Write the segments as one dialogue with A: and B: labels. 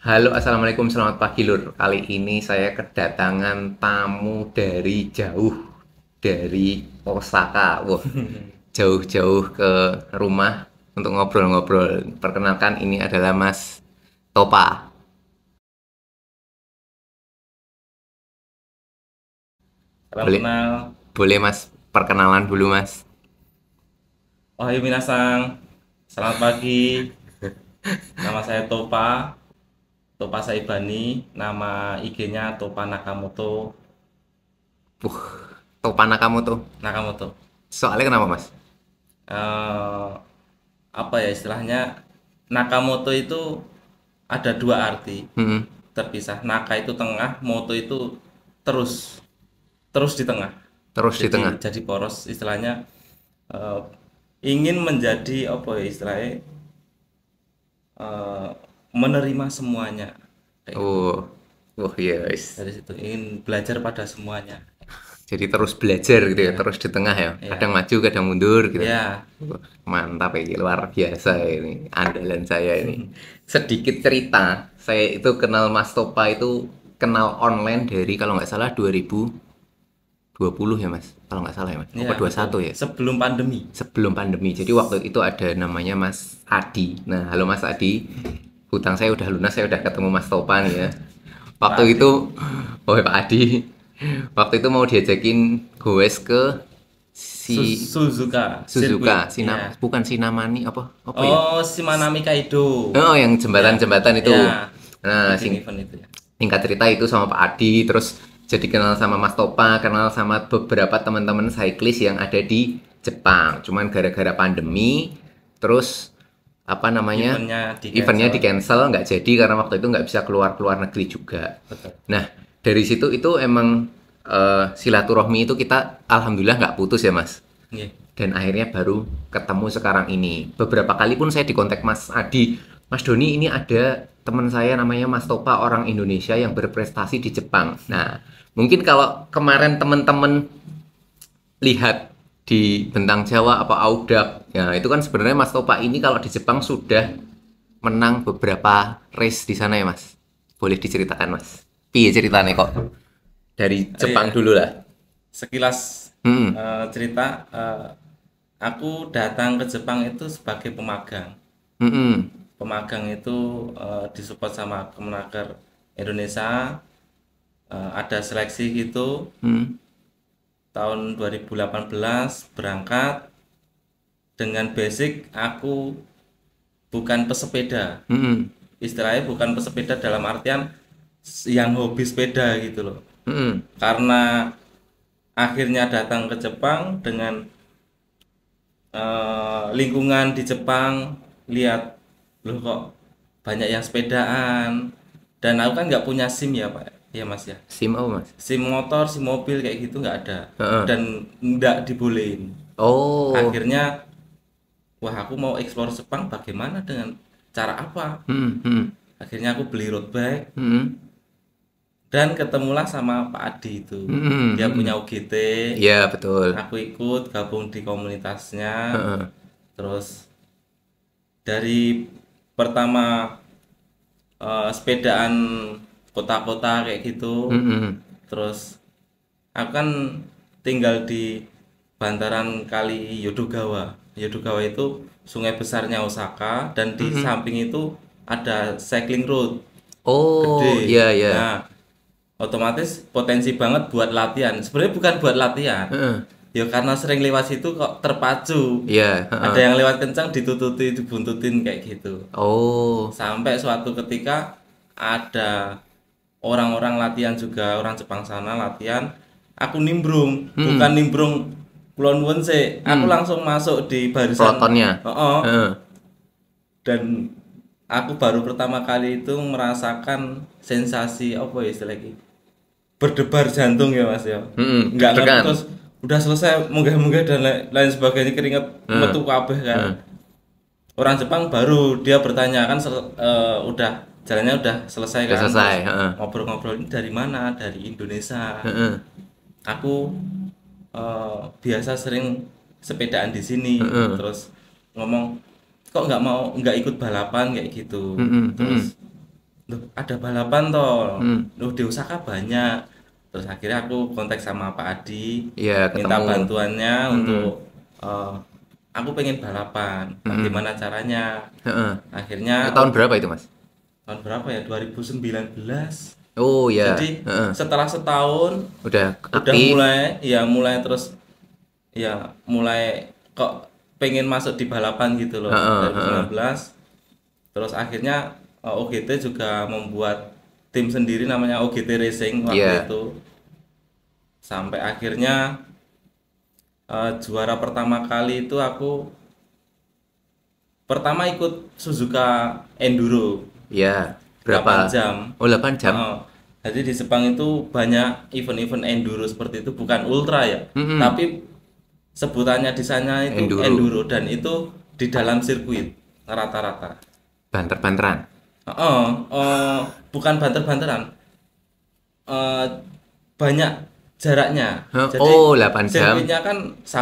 A: Halo, assalamualaikum, selamat pagi Lur. Kali ini saya kedatangan tamu dari jauh, dari Osaka. Wah, jauh-jauh ke rumah untuk ngobrol-ngobrol. Perkenalkan, ini adalah Mas Topa.
B: Salam
A: Boleh,
B: kenal.
A: boleh Mas, perkenalan dulu Mas.
B: Ohayou minasang. Selamat pagi. Nama saya Topa. Topa Saibani. Nama IG-nya Topa Nakamoto.
A: Topa kamu tuh.
B: Nakamoto.
A: Soalnya kenapa Mas?
B: Eh, apa ya istilahnya? Nakamoto itu ada dua arti
A: Hmm,
B: terpisah. Naka itu tengah, moto itu terus, terus di tengah.
A: terus di
B: Jadi
A: tengah.
B: jadi poros istilahnya eh, ingin menjadi apa ya istilahnya eh, menerima semuanya kayak gitu.
A: Oh, oh yes.
B: Dari situ ingin belajar pada semuanya.
A: Jadi terus belajar gitu ya,
B: Ya,
A: terus di tengah ya. Kadang
B: ya,
A: maju, kadang mundur gitu.
B: ya.
A: Wah, mantap ya, luar biasa ini, andalan saya ini. Sedikit cerita, saya itu kenal Mas Topa itu kenal online dari kalau nggak salah 2020 ya Mas, kalau nggak salah ya Mas. Apa
B: Ya, betul.
A: 21 ya?
B: Sebelum pandemi.
A: Sebelum pandemi. Jadi waktu itu ada namanya Mas Adi. Nah, halo Mas Adi, hutang saya udah lunas, saya udah ketemu Mas Topa nih ya.
B: Pak
A: Waktu
B: Adi.
A: itu, oh Pak Adi, waktu itu mau diajakin goes ke si
B: Suzuka
A: Suzuka,
B: sirkuit. Ya.
A: bukan Sinamani apa apa ya?
B: Oh, si Manami Kaido.
A: Oh, yang
B: Ya,
A: jembatan-jembatan itu.
B: ya.
A: Nah,
B: Event-event itu ya.
A: singkat cerita itu sama Pak Adi, terus jadi kenal sama Mas Topa, kenal sama beberapa teman-teman cyclist yang ada di Jepang. Cuman gara-gara pandemi, terus apa namanya,
B: Eventnya di
A: eventnya
B: cancel.
A: di cancel, nggak jadi karena waktu itu nggak bisa keluar keluar negeri juga.
B: Betul.
A: Nah, dari situ itu emang silaturahmi itu kita alhamdulillah nggak putus ya Mas,
B: Iya.
A: dan akhirnya baru ketemu sekarang ini. Beberapa kali pun saya dikontak Mas Adi, Mas Doni ini ada teman saya namanya Mas Topa orang Indonesia yang berprestasi di Jepang. Nah, mungkin kalau kemarin teman-teman lihat di Bentang Jawa apa Audak, ya itu kan sebenarnya Mas Topa ini kalau di Jepang sudah menang beberapa race di sana ya Mas. Boleh diceritakan Mas? Piye ceritanya kok? Dari
B: Oh
A: Jepang
B: iya.
A: dulu lah.
B: Sekilas
A: Hmm.
B: cerita aku datang ke Jepang itu sebagai pemagang.
A: Hmm.
B: Pemagang itu disupport sama Kemenaker Indonesia, ada seleksi gitu.
A: Hmm.
B: Tahun 2018 berangkat dengan basic aku bukan pesepeda.
A: Hmm.
B: Istilahnya bukan pesepeda dalam artian yang hobi sepeda gitu loh.
A: Hmm.
B: Karena akhirnya datang ke Jepang dengan lingkungan di Jepang, lihat loh kok banyak yang sepedaan, dan aku kan nggak punya SIM ya Pak ya Mas ya.
A: SIM apa Mas?
B: SIM motor, SIM mobil kayak gitu nggak ada
A: Heeh.
B: dan nggak dibolehin.
A: Oh.
B: Akhirnya wah aku mau explore Jepang bagaimana dengan cara apa?
A: Hmm. Hmm.
B: Akhirnya aku beli road bike
A: Hmm.
B: dan ketemulah sama Pak Adi itu.
A: Hmm.
B: Dia
A: Hmm.
B: punya UGT,
A: Iya, betul.
B: aku ikut gabung di komunitasnya.
A: Heeh.
B: Terus dari pertama sepedaan kota-kota kayak gitu,
A: Hmm.
B: terus aku kan tinggal di bantaran kali Yodogawa. Yodogawa itu sungai besarnya Osaka dan di
A: Hmm.
B: samping itu ada cycling road
A: Oh,
B: gede.
A: iya, iya.
B: Nah, otomatis potensi banget buat latihan. Sebenarnya bukan buat latihan.
A: Heeh.
B: Ya karena sering lewat situ kok terpacu.
A: Iya,
B: Ada
A: heeh.
B: yang lewat kencang ditututi, dibuntutin kayak gitu.
A: Oh.
B: Sampai suatu ketika ada orang-orang latihan juga, orang Jepang sana latihan, aku nimbrung, bukan
A: Hmm.
B: nimbrung kulon wun sih, aku
A: Hmm.
B: langsung masuk di barisan.
A: Pelotonnya.
B: Oh,
A: Heeh.
B: dan aku baru pertama kali itu merasakan sensasi apa ya istilahnya, berdebar jantung ya Mas ya,
A: Hmm.
B: nggak ngerti.
A: Deg-degan.
B: Terus udah selesai munggah-munggah dan lain sebagainya, keringet
A: Heeh.
B: metu kabeh kan.
A: Heeh.
B: Orang Jepang baru dia bertanya kan, udah jalannya udah selesai
A: Udah
B: kan,
A: selesai,
B: terus
A: heeh.
B: ngobrol-ngobrol ini dari mana, dari Indonesia.
A: Heeh.
B: Aku biasa sering sepedaan di sini,
A: Heeh.
B: terus ngomong kok nggak mau nggak ikut balapan kayak gitu.
A: Hmm. Hmm.
B: Terus "Loh, ada balapan toh,
A: Hmm.
B: loh di Osaka banyak." Terus akhirnya aku kontak sama Pak Adi,
A: Iya,
B: minta
A: ketemu.
B: bantuannya
A: Hmm.
B: untuk aku pengen balapan,
A: Hmm.
B: bagaimana caranya.
A: Heeh. Itu
B: Akhirnya
A: tahun berapa itu, Mas?
B: tahun berapa ya? 2019.
A: Oh ya,
B: Jadi
A: heeh.
B: setelah setahun
A: Udah
B: udah
A: aktif.
B: mulai terus ya mulai kok pengen masuk di balapan gitu loh
A: Heeh, heeh.
B: 2019. Terus akhirnya OGT juga membuat tim sendiri namanya OGT Racing waktu
A: Iya,
B: itu, sampai akhirnya juara pertama kali itu aku pertama ikut Suzuka Enduro
A: iya. Berapa?
B: 8 jam.
A: Oh, 8 jam.
B: Heeh. Jadi di Jepang itu banyak event-event enduro seperti itu, bukan ultra ya,
A: Hmm.
B: tapi sebutannya di sana itu
A: Enduro.
B: enduro, dan itu di dalam sirkuit rata-rata.
A: Banter-banteran.
B: Heeh, bukan banter-banteran, eh, banyak jaraknya.
A: Hah?
B: Jadi
A: Oh, 8 jam.
B: sirkuitnya kan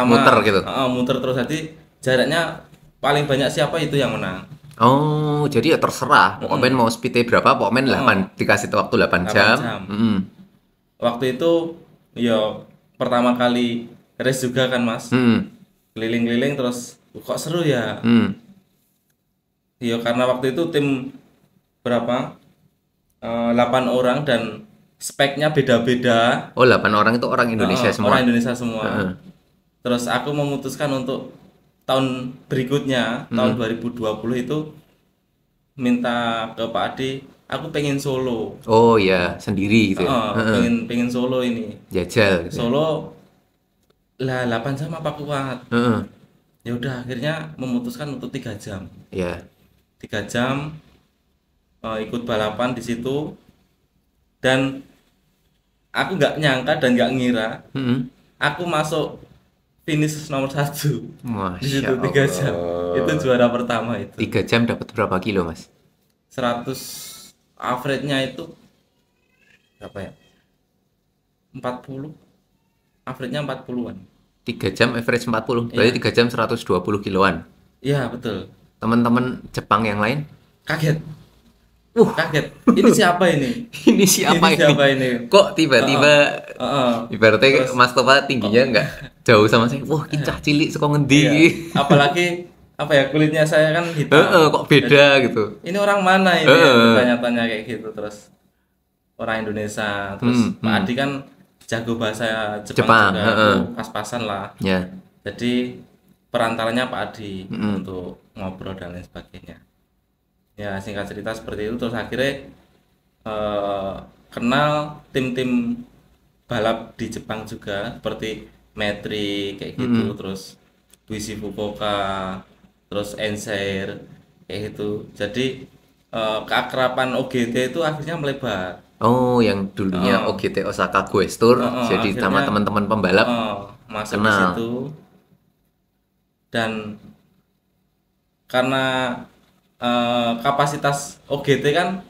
A: Muter
B: sama,
A: gitu.
B: muter terus. Jadi jaraknya paling banyak siapa itu yang menang.
A: Oh, jadi ya terserah. Pokoknya
B: Mm-mm.
A: mau speednya berapa, pokoknya 8
B: Heeh,
A: dikasih waktu 8
B: 8
A: jam.
B: jam.
A: Hmm.
B: Waktu itu ya pertama kali race juga kan Mas,
A: Hmm.
B: keliling-keliling terus kok seru ya.
A: Hmm.
B: Ya karena waktu itu tim berapa? 8 orang dan speknya beda-beda.
A: Oh, 8 orang itu orang Indonesia semua.
B: Orang Indonesia semua.
A: Heeh.
B: Terus aku memutuskan untuk tahun berikutnya, tahun
A: Hmm.
B: 2020 itu minta ke Pak Adi, aku pengen solo.
A: Oh ya, sendiri gitu ya. Heeh.
B: Pengen pengen solo ini.
A: Jajal gitu ya.
B: Solo lah 8 jam apa kuat?
A: Heeh.
B: Ya udah akhirnya memutuskan untuk 3 jam.
A: Ya.
B: 3 jam ikut balapan di situ, dan aku nggak nyangka dan nggak ngira
A: Hmm.
B: aku masuk finish nomor satu di
A: Masya
B: situ 3 jam. Itu
A: Allah.
B: juara pertama itu.
A: 3 jam dapat berapa kilo, Mas?
B: 100 average-nya itu berapa ya? 40. Average-nya 40-an.
A: 3 jam average 40. Berarti
B: Iya.
A: 3 jam 120 kiloan.
B: Iya, betul.
A: Teman-teman Jepang yang lain?
B: Kaget.
A: Uh,
B: Kaget. Ini siapa ini?
A: ini siapa
B: Ini
A: ini?
B: siapa ini?
A: Kok
B: Heeh.
A: tiba-tiba
B: Heeh.
A: ibaratnya
B: Terus
A: Mas Topa
B: kok
A: tingginya nggak jauh sama saya. Wah, kincah cilik suka ngendi
B: iya,
A: iki?
B: apalagi apa ya, kulitnya saya kan
A: Heeh,
B: hitam.
A: kok
B: Jadi
A: beda gitu.
B: ini orang mana ini ya,
A: Heeh.
B: bertanya-tanya kayak gitu. Terus orang Indonesia, terus Pak
A: Hmm.
B: Adi kan jago bahasa Jepang
A: Jepang,
B: juga,
A: heeh.
B: aku pas-pasan lah.
A: Ya.
B: Jadi perantaranya Pak Adi
A: Mm-mm.
B: untuk ngobrol dan lain sebagainya. Ya singkat cerita seperti itu. Terus akhirnya eh, kenal tim-tim balap di Jepang juga seperti Metri kayak gitu,
A: Mm-mm.
B: terus Wisi Fukuoka, terus Ensair kayak gitu. Jadi keakraban OGT itu akhirnya melebar.
A: Oh, yang dulunya
B: Heeh,
A: OGT Osaka Goes Tour, jadi sama
B: akhirnya
A: teman-teman pembalap
B: masuk di
A: kenal.
B: situ. Dan karena kapasitas OGT kan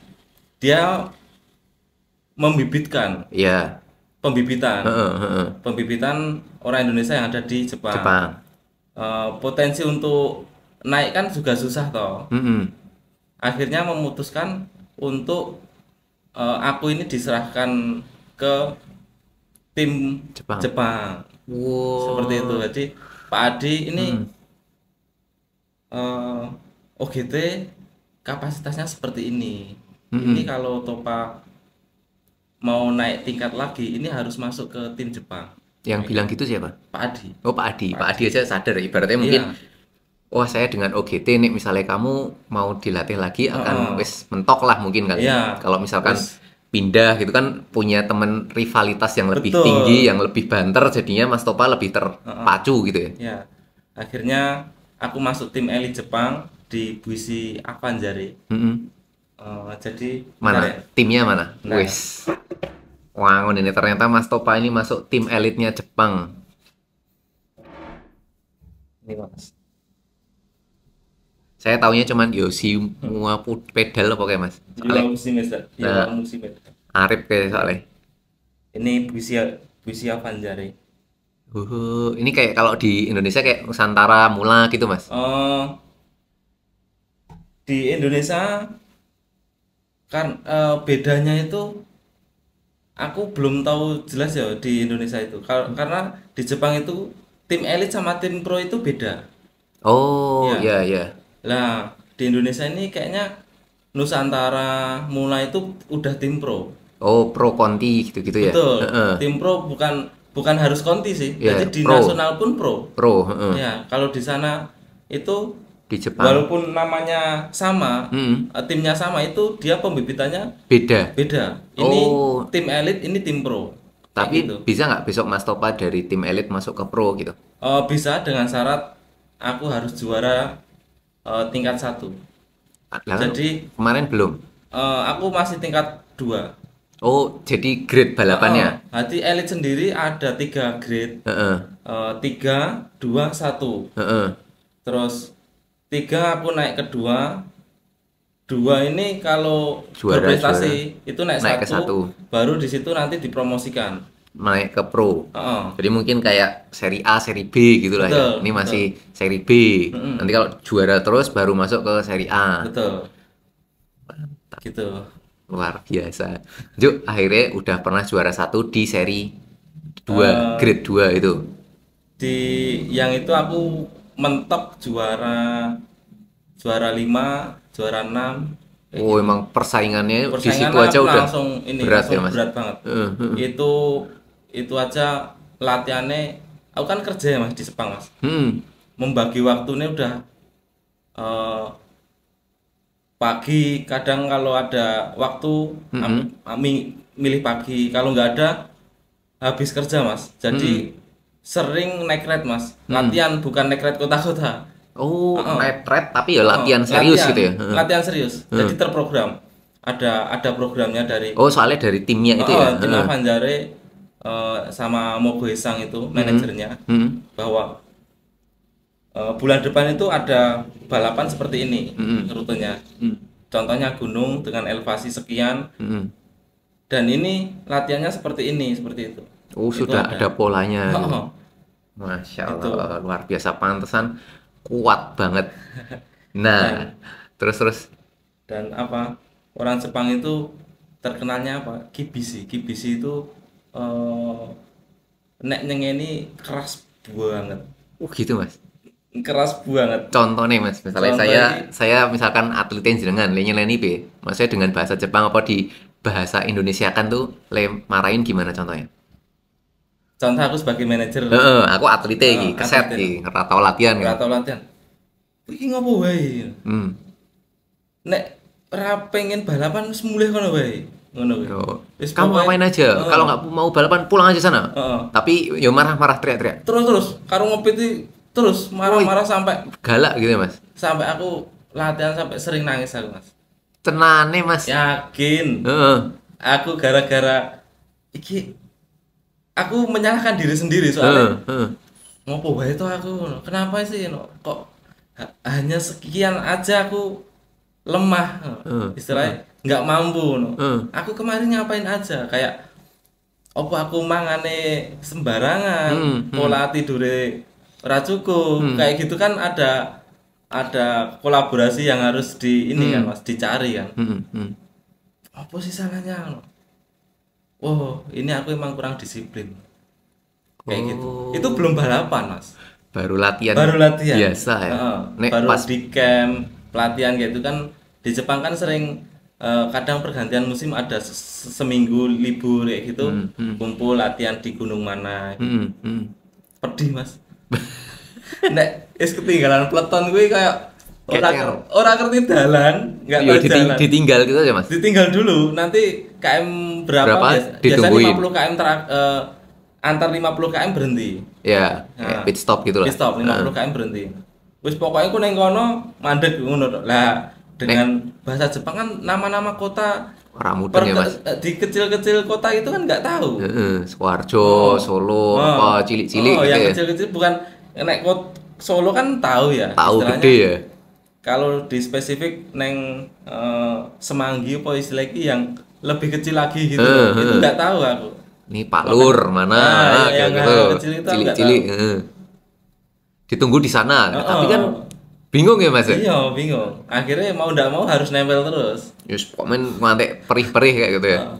B: dia membibitkan
A: Ya,
B: pembibitan
A: heeh, heeh.
B: pembibitan orang Indonesia yang ada di Jepang.
A: Jepang.
B: Potensi untuk naik kan juga susah toh.
A: Mm-mm.
B: Akhirnya memutuskan untuk aku ini diserahkan ke tim
A: Jepang.
B: Jepang seperti itu.
A: Wow.
B: Jadi Pak Adi ini
A: Mm.
B: eh, OGT kapasitasnya seperti ini. Ini
A: Mm-mm.
B: kalau Topa mau naik tingkat lagi, ini harus masuk ke tim Jepang.
A: Yang bilang gitu siapa?
B: Pak Adi.
A: Oh, Pak Adi.
B: Pak
A: Pak Adi
B: Adi.
A: aja sadar. Ibaratnya mungkin,
B: Iya.
A: wah saya dengan OGT nih, misalnya kamu mau dilatih lagi akan
B: Heeh.
A: wis mentok lah mungkin kali.
B: Iya.
A: Kalau misalkan
B: Terus
A: pindah gitu kan punya temen rivalitas yang lebih tinggi,
B: betul.
A: yang lebih banter, jadinya Mas Topa lebih terpacu gitu ya.
B: Ya. Akhirnya aku masuk tim elit Jepang di Bushi Avanzare.
A: Mm-mm.
B: Jadi bentar
A: Mana?
B: ya.
A: Timnya mana?
B: Nah,
A: Wis. Wah, ini ternyata Mas Topa ini masuk tim elitnya Jepang.
B: ini Mas.
A: Saya taunya cuman Yoshimura pedal apa kayak Mas?
B: Yola
A: Soalnya
B: Musimeda.
A: nah,
B: Yola Musimeda.
A: Arif kayak soalnya.
B: Ini Bushi Avanzare.
A: Ini kayak kalau di Indonesia kayak Nusantara Mula gitu, Mas.
B: Di Indonesia kan bedanya itu aku belum tahu jelas ya di Indonesia itu. Karena di Jepang itu tim elit sama tim pro itu beda.
A: Oh,
B: Ya.
A: ya ya.
B: Lah, di Indonesia ini kayaknya Nusantara mulai itu udah tim pro.
A: Oh, pro Conti gitu-gitu ya.
B: Betul.
A: Heeh.
B: Tim pro bukan bukan harus Conti sih. Jadi
A: Ya,
B: di
A: pro.
B: nasional pun pro.
A: Pro, heeh.
B: Ya, kalau di sana itu
A: Di Jepang.
B: walaupun namanya sama,
A: Mm,
B: timnya sama itu dia pembibitannya
A: beda.
B: beda. Ini
A: Oh,
B: tim elit, ini tim pro. Kayak
A: tapi
B: gitu.
A: bisa nggak besok Mas Topa dari tim elit masuk ke pro gitu?
B: Bisa dengan syarat aku harus juara tingkat 1.
A: Lah kan
B: Jadi
A: kemarin belum.
B: aku masih tingkat 2.
A: Oh, jadi grade balapannya.
B: Jadi elit sendiri ada 3 grade.
A: Heeh.
B: 3, 2, 1.
A: Heeh.
B: Terus 3 aku naik ke 2. 2 ini kalau
A: Juara,
B: berprestasi itu naik
A: naik ke
B: 1,
A: 1.
B: baru di situ nanti dipromosikan.
A: Naik ke pro.
B: Heeh.
A: Jadi mungkin kayak seri A, seri B gitu lah ya.
B: Betul,
A: Ini
B: betul.
A: masih seri B.
B: Mm-mm.
A: Nanti kalau juara terus baru masuk ke seri A.
B: Betul. Gitu.
A: Luar biasa. Juk, akhirnya udah pernah juara 1 di seri 2,
B: Eh,
A: grade 2 itu.
B: di yang itu aku mentok juara juara 5, juara 6.
A: Oh, emang persaingannya di
B: Persaingan
A: situ aja
B: aku
A: udah
B: langsung ini
A: berat
B: langsung
A: ya, Mas?
B: berat banget.
A: Heeh, heeh.
B: Itu aja latihannya, aku kan kerja ya Mas di Jepang Mas.
A: Hmm.
B: Membagi waktunya udah eh, pagi, kadang kalau ada waktu milih pagi, kalau nggak ada habis kerja Mas. Jadi sering naik red Mas. Latihan bukan naik red kota-kota.
A: Oh,
B: Heeh.
A: night ride tapi ya latihan serius gitu ya. Heeh.
B: Latihan serius. Jadi terprogram. Ada programnya dari
A: Oh, soalnya dari timnya itu ya.
B: Tim
A: Heeh.
B: Avanjare sama Mogo Hesang itu manajernya,
A: Hmm.
B: bahwa bulan depan itu ada balapan seperti ini rutenya.
A: Hmm.
B: Contohnya gunung dengan elevasi sekian,
A: Hmm.
B: dan ini latihannya seperti ini, seperti itu.
A: Oh,
B: Itu
A: sudah ada polanya. Gitu.
B: Oh,
A: Masya
B: Itu.
A: Allah, luar biasa, pantesan kuat banget. Nah, terus
B: dan apa, orang Jepang itu terkenalnya apa? Kibisi. Kibisi itu nek nyengeni keras banget.
A: gitu Mas.
B: Keras banget.
A: Contohnya Mas, misalnya
B: Contohnya
A: saya misalkan atletin jenengan leni be, maksudnya dengan bahasa Jepang apa di bahasa Indonesia kan tuh marahin gimana contohnya?
B: Contoh aku sebagai manajer,
A: Heeh, aku atletnya iki, keset
B: atlet.
A: iki, ora tau latihan
B: ora
A: kan.
B: tau latihan. Iki ngopo wae?
A: Hmm.
B: Nek ora pengen balapan wis mulih kono wae. Ngono kuwi.
A: Yo,
B: Wis
A: kamu
B: pokoknya-
A: ngapain aja?
B: Heeh.
A: Kalau nggak mau balapan pulang aja sana.
B: Heeh.
A: Tapi yo marah-marah teriak-teriak.
B: Terus karo ngopiti terus marah-marah sampai
A: Galak gitu ya, Mas.
B: aku latihan sampai sering nangis aku Mas.
A: Tenane Mas.
B: Yakin.
A: Heeh.
B: Aku gara-gara iki aku menyalahkan diri sendiri
A: Heeh,
B: soalnya
A: heeh.
B: ngopo wae to aku. Kenapa sih kok hanya sekian aja aku lemah. Istilahnya nggak mampu. Aku kemarin ngapain aja, kayak opo aku mangane sembarangan, pola tidure ora cukup, kayak gitu kan ada kolaborasi yang harus di ini kan Mas, dicari kan. Apa sih salahnya? Oh, ini aku emang kurang disiplin. Kayak gitu. Itu belum balapan, Mas.
A: Baru latihan.
B: Baru latihan.
A: Biasa ya.
B: Heeh.
A: Nek
B: Baru
A: pas
B: di camp, pelatihan kayak itu kan di Jepang kan sering kadang pergantian musim ada seminggu libur kayak gitu, kumpul latihan di gunung mana. Pedih, Mas. Nek wis ketinggalan peleton gue kayak
A: Kecer.
B: ora ngerti dalan, enggak
A: yo
B: tahu jalan.
A: ditinggal gitu aja, Mas.
B: Ditinggal dulu, nanti KM
A: Berapa?
B: biasanya
A: Ditungguin.
B: 50 KM antar 50 KM berhenti.
A: Ya,
B: Nah,
A: pit stop gitu lah.
B: Pit stop 50 KM berhenti. Wis pokoknya aku neng kono mandek ngono tok. Lah dengan bahasa Jepang kan nama-nama kota
A: Orang mudeng ya, Mas.
B: di kecil-kecil kota itu kan nggak tahu.
A: Heeh, Sukoharjo, Solo, apa cilik-cilik gitu
B: yang
A: ya.
B: kecil-kecil bukan nek Solo kan tahu ya.
A: Tahu
B: istilahnya.
A: gede ya.
B: Kalau di spesifik neng Semanggi apa istilah iki yang lebih kecil lagi gitu. Itu nggak tahu aku.
A: Ini Pak Lur mana
B: Nah,
A: kayak
B: yang
A: gitu.
B: hal kecil itu aku nggak
A: Cilik-cilik, ditunggu di sana. Tapi kan Bingung ya Mas ya?
B: Iya, bingung. Akhirnya mau ndak mau harus nempel terus.
A: Yus komen ngantek perih-perih kayak gitu ya.
B: Nah,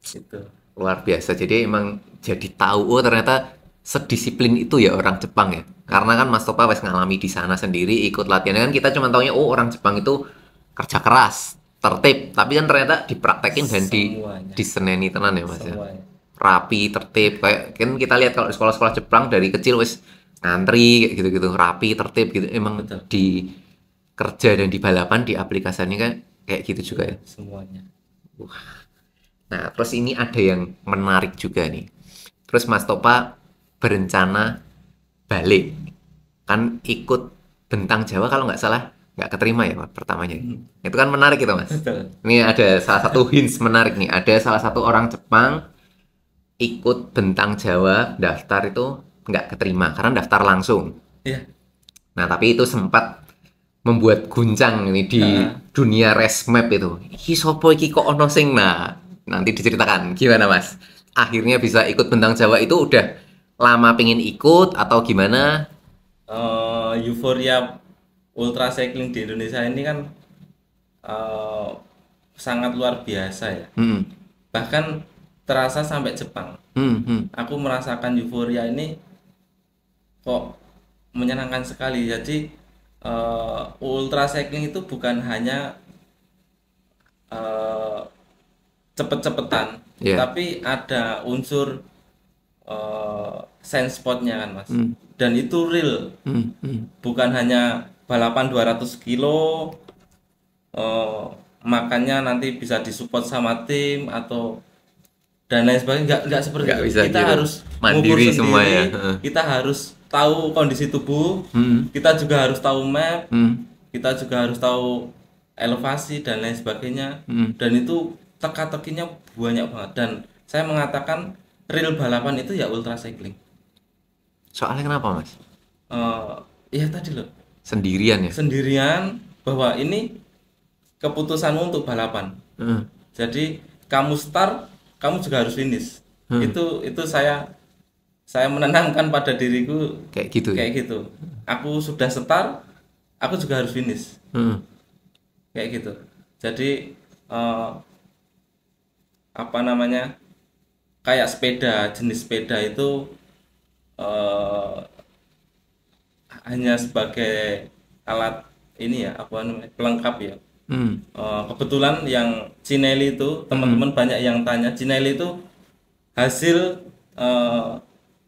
B: gitu.
A: Luar biasa. Jadi emang jadi tahu oh ternyata sedisiplin itu ya orang Jepang ya. Karena kan Mas Topa wes ngalami di sana sendiri, ikut latihan kan kita cuma taunya oh orang Jepang itu kerja keras, tertib. Tapi kan ternyata dipraktekin dan
B: Semuanya.
A: diseneni tenan ya Mas ya.
B: Semuanya.
A: Rapi, tertib. Kayak kan kita lihat kalau di sekolah-sekolah Jepang dari kecil wes ngantri kayak gitu-gitu, rapi, tertib gitu. Emang
B: Betul.
A: di kerja dan di balapan di aplikasinya kan kayak gitu juga ya.
B: Semuanya.
A: Nah, terus ini ada yang menarik juga nih. Terus Mas Topa berencana balik. Kan ikut Bentang Jawa kalau nggak salah nggak keterima ya Pak, pertamanya. Itu kan menarik itu Mas.
B: Betul.
A: Ini ada salah satu hints menarik nih. Ada salah satu orang Jepang ikut Bentang Jawa daftar itu nggak keterima karena daftar langsung.
B: Iya.
A: Nah, tapi itu sempat membuat guncang ini di dunia race map itu. Iki sopo iki kok ono sing nah, nanti diceritakan gimana Mas? Akhirnya bisa ikut Bentang Jawa itu udah lama pengen ikut atau gimana?
B: Euforia ultra cycling di Indonesia ini kan eh, sangat luar biasa ya.
A: Hmm,
B: Bahkan terasa sampai Jepang. Aku merasakan euforia ini kok menyenangkan sekali. Jadi ultra cycling itu bukan hanya eh, cepet-cepetan,
A: Iya.
B: tapi ada unsur sense spotnya kan Mas. Dan itu real, bukan hanya balapan 200 kilo makannya nanti bisa disupport sama tim atau dan lain sebagainya, nggak seperti
A: Nggak
B: itu.
A: bisa
B: Kita
A: gitu.
B: harus
A: Mandiri
B: ngukur
A: semua
B: sendiri,
A: ya. Heeh.
B: kita harus tahu kondisi tubuh, kita juga harus tahu map, kita juga harus tahu elevasi dan lain sebagainya. Dan itu teka-tekinya banyak banget. Dan saya mengatakan real balapan itu ya ultra cycling.
A: Soalnya kenapa Mas?
B: Ya tadi loh,
A: Sendirian ya?
B: sendirian bahwa ini keputusanmu untuk balapan.
A: Heeh.
B: Jadi kamu start, kamu juga harus finish. Itu saya menanamkan pada diriku
A: Kayak gitu ya?
B: kayak gitu. Aku sudah start, aku juga harus finish.
A: Heeh.
B: Kayak gitu. Jadi apa namanya? Kayak sepeda, jenis sepeda itu eh, hanya sebagai alat ini ya, apa namanya? Pelengkap ya.
A: Hmm.
B: Kebetulan yang Cinelli itu teman-teman banyak yang tanya Cinelli itu hasil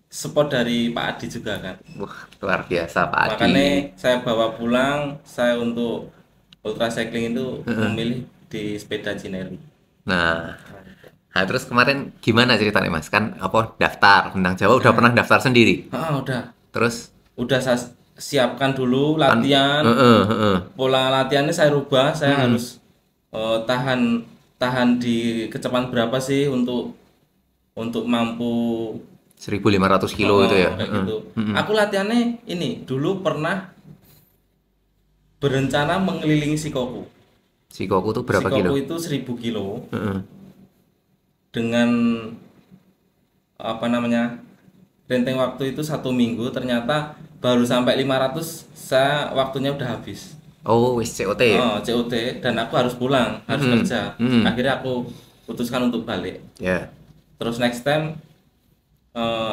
B: spot dari Pak Adi juga kan.
A: Wah, luar biasa Pak Adi.
B: Makanya saya bawa pulang, saya untuk ultra cycling itu memilih di sepeda Cinelli.
A: Nah, terus kemarin gimana ceritanya Mas? Kan apa daftar Bentang Jawa udah pernah daftar sendiri.
B: Udah
A: Terus
B: saya siapkan dulu latihan,
A: heeh.
B: pola latihannya saya rubah, saya harus tahan di kecepatan berapa sih untuk mampu
A: 1.500 kilo itu ya.
B: kayak gitu. Aku latihannya ini dulu pernah berencana mengelilingi Shikoku.
A: Shikoku tuh berapa
B: Shikoku
A: kilo?
B: itu 1000 kilo
A: Heeh.
B: dengan apa namanya renteng waktu itu 1 minggu. Ternyata baru sampai 500 saya waktunya udah habis.
A: Oh, wis COT ya?
B: COT dan aku harus pulang, harus kerja. Akhirnya aku putuskan untuk balik.
A: Ya.
B: Terus next time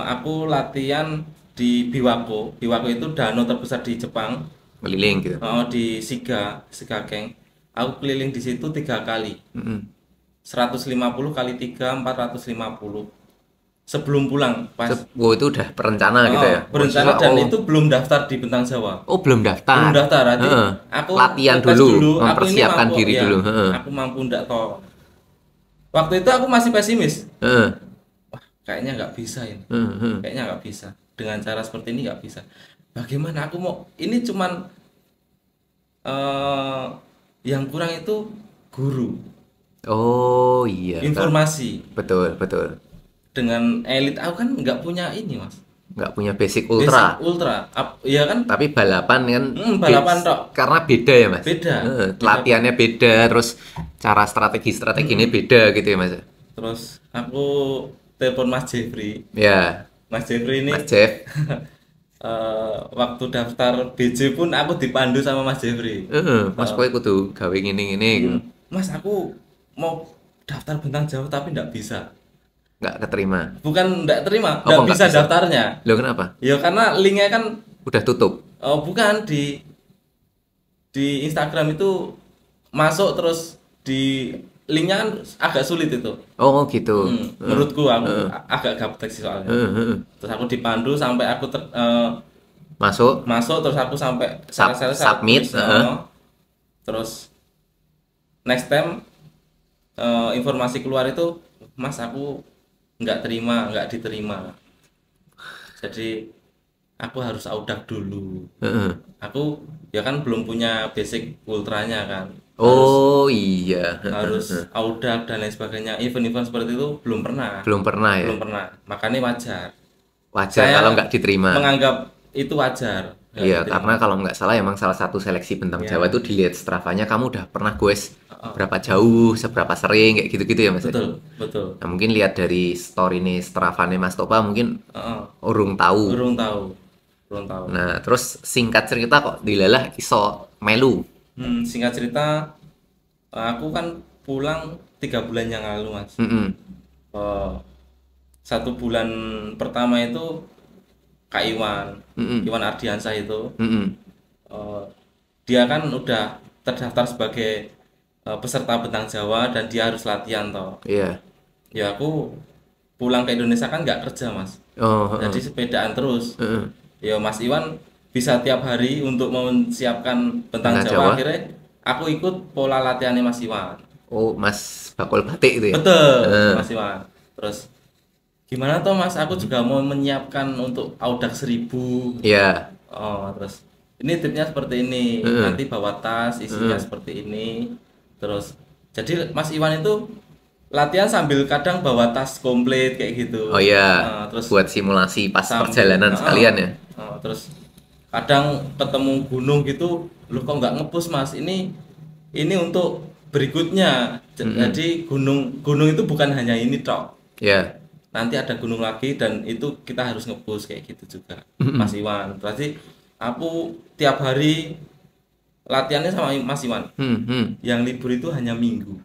B: aku latihan di Biwako. Biwako itu danau terbesar di Jepang.
A: Keliling gitu.
B: Di Shiga Keng. Aku keliling di situ 3 kali.
A: Heeh.
B: 150 kali 3 450. Sebelum pulang pas
A: Oh, itu udah perencana gitu ya?
B: berencana
A: Oh,
B: dan
A: oh.
B: itu belum daftar di Bentang Jawa.
A: Oh, belum daftar.
B: Belum daftar, jadi
A: Heeh.
B: aku
A: Latihan
B: tes
A: dulu,
B: aku ini
A: mempersiapkan
B: mampu,
A: diri
B: ya,
A: dulu. Heeh.
B: aku mampu ndak toh. Waktu itu aku masih pesimis.
A: Heeh.
B: Wah, kayaknya nggak bisa ini.
A: Heeh.
B: Kayaknya nggak bisa. Dengan cara seperti ini nggak bisa. Bagaimana aku mau? Ini cuman yang kurang itu guru,
A: Oh, iya.
B: informasi.
A: Betul, betul.
B: Dengan elit aku kan nggak punya ini mas.
A: Nggak punya basic ultra.
B: Basic ultra, ya kan?
A: Tapi balapan kan
B: Balapan tok.
A: karena beda ya Mas.
B: Beda.
A: Latihannya beda, terus cara strateginya beda gitu ya Mas.
B: Terus aku telepon Mas Jeffrey.
A: Ya,
B: Mas Jeffrey ini
A: Mas Jeff.
B: waktu daftar BJ pun aku dipandu sama Mas Jeffrey.
A: Mas kowe kudu gawe ngene-ngene gitu.
B: Mas aku mau daftar bintang Jawa tapi nggak bisa.
A: Nggak keterima.
B: Bukan nggak terima,
A: Apa
B: nggak
A: nggak
B: bisa
A: bisa?
B: daftarnya.
A: Loh kenapa?
B: Ya karena linknya kan
A: Udah tutup.
B: bukan di Instagram itu masuk terus di linknya kan agak sulit itu.
A: Oh gitu.
B: Menurutku aku agak gaptek sih soalnya. Terus aku dipandu sampai aku
A: Masuk.
B: masuk terus aku sampai
A: Submit,
B: terus next time informasi keluar itu Mas aku nggak diterima, jadi aku harus audak dulu. Aku ya kan belum punya basic ultranya kan,
A: Oh iya.
B: harus audak dan lain sebagainya. Event-event seperti itu belum pernah,
A: Belum pernah ya.
B: belum pernah, makanya wajar
A: Wajar
B: Saya
A: kalau nggak diterima.
B: menganggap itu wajar nggak
A: Iya,
B: diterima.
A: karena kalau nggak salah emang salah satu seleksi bentang
B: Iya.
A: Jawa itu dilihat Strava-nya kamu udah pernah goes berapa jauh, seberapa sering kayak gitu-gitu ya Mas.
B: Betul, betul.
A: Nah, mungkin lihat dari story nih Strava-nya Mas Topa mungkin
B: Heeh.
A: urung tahu.
B: Urung tahu, urung tahu.
A: Nah, terus singkat cerita kok dilalah iso melu.
B: Singkat cerita, aku kan pulang 3 bulan yang lalu Mas.
A: Mm-mm.
B: 1 bulan pertama itu Kak Iwan,
A: Mm-mm.
B: Iwan Ardiansah itu,
A: Mm-mm.
B: eh, dia kan udah terdaftar sebagai peserta bentang Jawa dan dia harus latihan toh.
A: Iya.
B: Ya aku pulang ke Indonesia kan nggak kerja Mas,
A: Oh,
B: jadi sepedaan terus.
A: heeh.
B: Ya Mas Iwan bisa tiap hari untuk mempersiapkan bentang
A: Bentang
B: Jawa.
A: Jawa.
B: Akhirnya aku ikut pola latihannya Mas Iwan.
A: Oh, Mas bakul batik itu ya.
B: Betul,
A: Heeh.
B: Mas Iwan. Terus gimana toh Mas? Aku juga mau menyiapkan untuk Audax 1000.
A: Iya.
B: Oh, terus ini tipnya seperti ini. Nanti bawa tas isinya seperti ini. Terus jadi Mas Iwan itu latihan sambil kadang bawa tas komplit kayak gitu.
A: Oh iya.
B: Terus
A: Buat simulasi pas
B: sambil-
A: perjalanan sekalian ya.
B: terus kadang ketemu gunung gitu, lu kok nggak ngepus Mas? Ini untuk berikutnya. Jadi gunung itu bukan hanya ini tok.
A: Iya.
B: Nanti ada gunung lagi dan itu kita harus nge-push kayak gitu juga. Mas Iwan. Berarti aku tiap hari latihannya sama Mas Iwan. Yang libur itu hanya Minggu.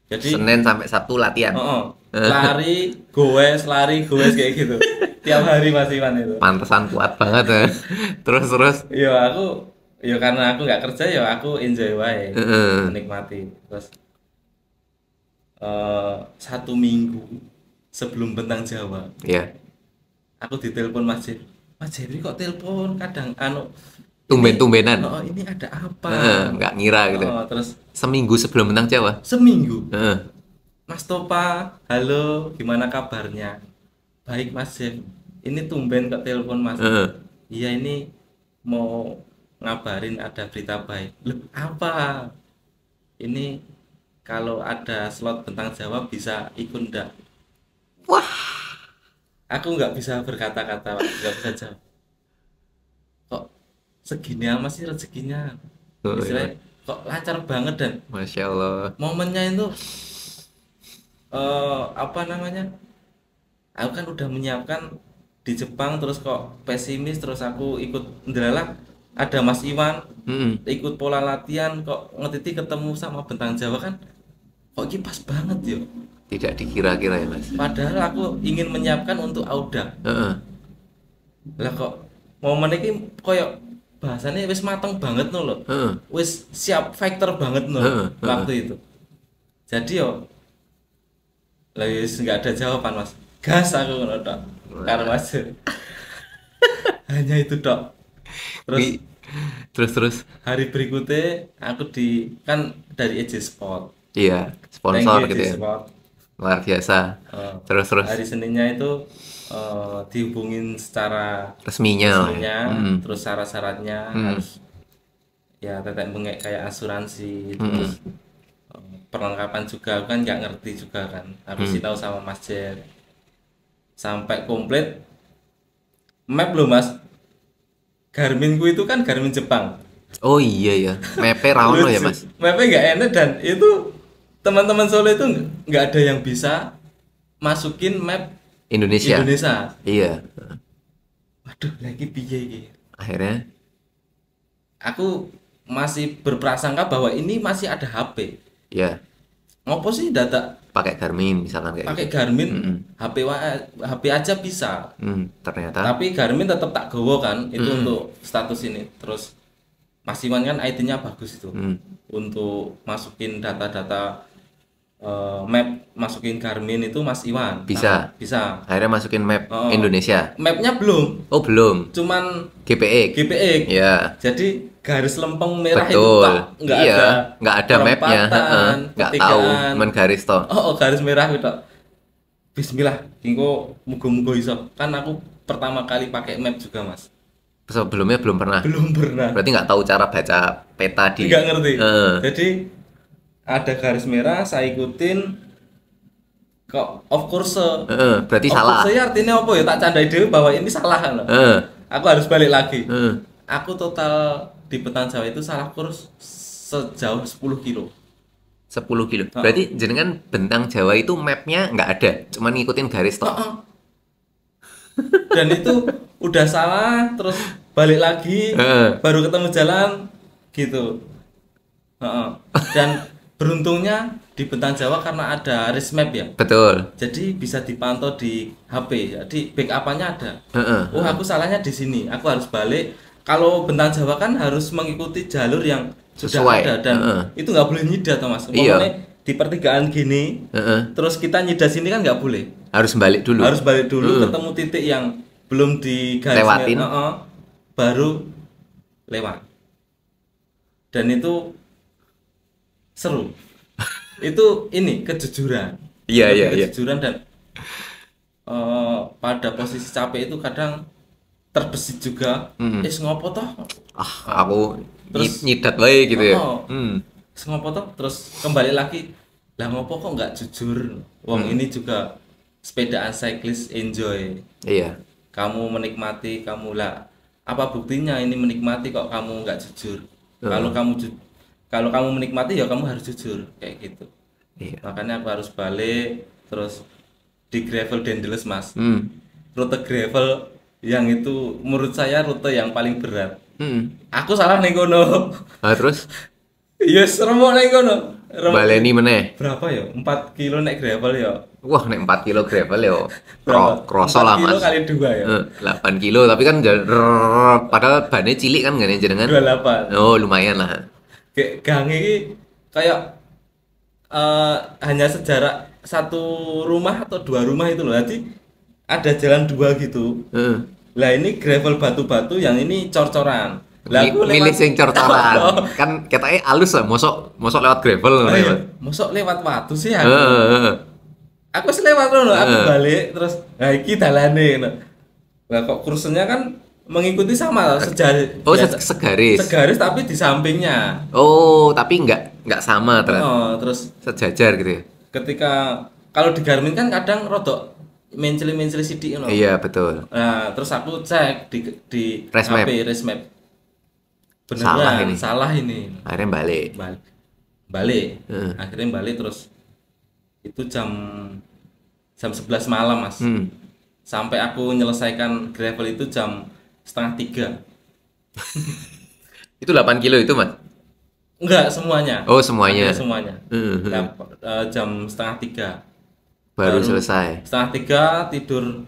B: Jadi
A: Senin sampai Sabtu latihan.
B: lari goes kayak gitu. Tiap hari Mas Iwan itu.
A: Pantesan kuat banget ya. Terus.
B: Ya karena aku nggak kerja ya aku enjoy wae,
A: Heeh.
B: menikmati. Terus 1 minggu sebelum bentang Jawa,
A: Iya.
B: aku ditelepon Mas Jeffrey. Mas Jeffrey kok telepon kadang
A: Tumben-tumbenan.
B: ini ada apa?
A: Nggak ngira gitu.
B: Terus
A: Seminggu sebelum bentang Jawa.
B: seminggu,
A: Heeh.
B: Mas Topa, halo, gimana kabarnya? Baik Mas Jeff, ini tumben kok telepon Mas.
A: Heeh.
B: Iya ini mau ngabarin ada berita baik. Loh apa? Ini kalau ada slot bentang Jawa bisa ikut ndak?
A: Wah.
B: Aku nggak bisa berkata-kata, Pak. Nggak bisa jawab. Kok segini amat sih rezekinya?
A: Oh,
B: Istilahnya kok lancar banget dan
A: Masya Allah.
B: momennya itu apa namanya? Aku kan udah menyiapkan di Jepang terus kok pesimis terus aku ikut ndelalah ada Mas Iwan
A: Mm-mm.
B: ikut pola latihan kok ngetiti ketemu sama bentang Jawa kan kok ini pas banget yo.
A: Tidak dikira-kira ya Mas.
B: Padahal aku ingin menyiapkan untuk Auda.
A: Heeh.
B: Lah kok momen ini koyo bahasanya wis mateng banget no loh.
A: Heeh.
B: Wis siap fighter banget no waktu itu. Jadi yo lah wis nggak ada jawaban Mas. Gas aku ngono tok. Karo Mas. Hanya itu tok.
A: Terus.
B: Hari berikutnya aku kan dari EJ Sport.
A: Iya,
B: Thank
A: sponsor
B: you,
A: gitu
B: EJ
A: ya.
B: Sport.
A: Luar biasa. Terus.
B: Hari Seninnya itu dihubungin secara
A: Resminya lah ya.
B: resminya, terus syarat-syaratnya harus ya tetek bengek kayak asuransi, terus perlengkapan juga aku kan nggak ngerti juga kan. Aku sih tahu sama Mas Jer. Sampai komplit map loh Mas. Garminku itu kan Garmin Jepang.
A: Oh iya ya. Mepe Raono ya Mas.
B: Mapnya nggak enak dan itu teman-teman Solo itu nggak ada yang bisa masukin map
A: Indonesia.
B: Indonesia.
A: Iya.
B: waduh lagi piye iki.
A: Akhirnya
B: Aku masih berprasangka bahwa ini masih ada HP.
A: ya
B: Ngopo sih dadak
A: pakai Garmin misalkan kayak
B: pakai
A: gitu.
B: Garmin
A: Mm-mm.
B: HP aja bisa.
A: Ternyata
B: Tapi Garmin tetap tak gowo kan itu
A: Mm-mm.
B: untuk status ini. Terus Mas Iwan kan IT-nya bagus itu
A: Mm,
B: untuk masukin data-data map, masukin Garmin itu Mas Iwan
A: bisa.
B: bisa.
A: Akhirnya masukin map
B: Oh,
A: Indonesia.
B: mapnya belum,
A: Oh, belum.
B: cuman
A: GPX.
B: GPX.
A: Ya,
B: Jadi garis lempeng merah itu
A: betul.
B: tak nggak
A: Iya,
B: ada
A: nggak ada mapnya.
B: perempatan,
A: Nggak tahu,
B: pertigaan.
A: cuman garis toh.
B: Garis merah itu. Bismillah, engko muga-muga iso. Kan aku pertama kali pakai map juga, Mas.
A: Sebelumnya belum pernah.
B: Belum pernah.
A: Berarti nggak tahu cara baca peta di.
B: Nggak ngerti.
A: Eh,
B: Jadi ada garis merah, saya ikutin kok of course.
A: berarti
B: Of
A: salah.
B: course ya artinya apa ya? Tak candai dhewe bahwa ini salah loh.
A: Eh,
B: Aku harus balik lagi.
A: eh,
B: Aku total di Petan Jawa itu salah kurs sejauh 10 kilo.
A: 10 kilo. Berarti jenengan bentang Jawa itu mapnya nggak ada, cuman ngikutin garis toh.
B: Heeh. Dan itu udah salah, terus balik lagi,
A: Heeh.
B: baru ketemu jalan, gitu. Heeh. Dan beruntungnya di Bentang Jawa karena ada risk map ya,
A: Betul.
B: jadi bisa dipantau di HP. Jadi backup-nya ada.
A: Heeh.
B: Oh, aku salahnya di sini. Aku harus balik. Kalau Bentang Jawa kan harus mengikuti jalur yang sudah
A: Sesuai.
B: ada dan
A: Heeh.
B: itu nggak boleh nyidat, Mas.
A: Iya.
B: Umpamanya di pertigaan gini,
A: Heeh.
B: terus kita nyidat sini kan nggak boleh.
A: Harus balik dulu.
B: Harus balik dulu ketemu titik yang belum di garis
A: Lewatin.
B: baru lewat. Dan itu seru. Itu ini kejujuran.
A: Iya,
B: Lebih
A: iya, iya.
B: kejujuran dan pada posisi capek itu kadang terbesit juga. Ngopo toh?
A: Aku
B: Terus-
A: nyidat wae gitu ya.
B: Oh. Ngopo toh? Terus kembali lagi. Lah ngopo kok nggak jujur? Wong ini juga sepedaan cyclist enjoy.
A: Iya.
B: Kamu menikmati, kamu lah. Apa buktinya ini menikmati kok kamu nggak jujur? Kalau kamu menikmati ya kamu harus jujur kayak gitu.
A: Iya.
B: Makanya aku harus balik terus di gravel Dendels, Mas.
A: Hmm.
B: Rute gravel yang itu menurut saya rute yang paling berat.
A: Hmm.
B: Aku salah ning kono.
A: Nah, terus
B: Ya remuk ning kono.
A: baleni meneh.
B: Berapa ya? 4 kilo naik gravel ya.
A: Wah, nek 4 kilo gravel ya.
B: Berapa?
A: Kroso
B: 4
A: lah,
B: kilo
A: Mas.
B: kali 2 ya.
A: 8 kilo tapi kan padahal bannya cilik kan gak nih jenengan?
B: 28.
A: Oh, lumayan lah.
B: Kayak gang ini kayak hanya sejarak satu rumah atau 2 rumah itu loh. Jadi ada jalan 2 gitu.
A: Heeh.
B: Lah ini gravel batu-batu, yang ini cor-coran. Lah aku
A: Milih
B: lewat
A: sing cor-coran. Kan ketake halus lah, mosok lewat gravel ngono ya. Mas.
B: Mosok lewat watu sih aku.
A: Heeh.
B: Aku wis lewat loh, aku balik terus nah iki dalane ngono. Lah kok kursennya kan mengikuti sama sejaris.
A: Oh,
B: biasa-
A: segaris.
B: Segaris tapi di sampingnya.
A: Oh, tapi nggak sama ternyata.
B: Terus
A: Sejajar gitu ya.
B: ketika kalau di Garmin kan kadang rodok menceli-menceli sidik ngono.
A: Iya, betul.
B: Nah, terus aku cek di
A: Race
B: HP
A: map.
B: race map.
A: Salah
B: Beneran,
A: ini.
B: salah ini.
A: Akhirnya balik.
B: Balik.
A: Heeh.
B: Akhirnya balik terus itu jam 11 malam, Mas. Sampai aku menyelesaikan gravel itu jam setengah 3.
A: Itu 8 kilo itu, Mas?
B: Enggak semuanya.
A: Oh, semuanya.
B: Akhirnya semuanya.
A: Heeh.
B: Nah, jam setengah 3.
A: Baru selesai.
B: Setengah 3 tidur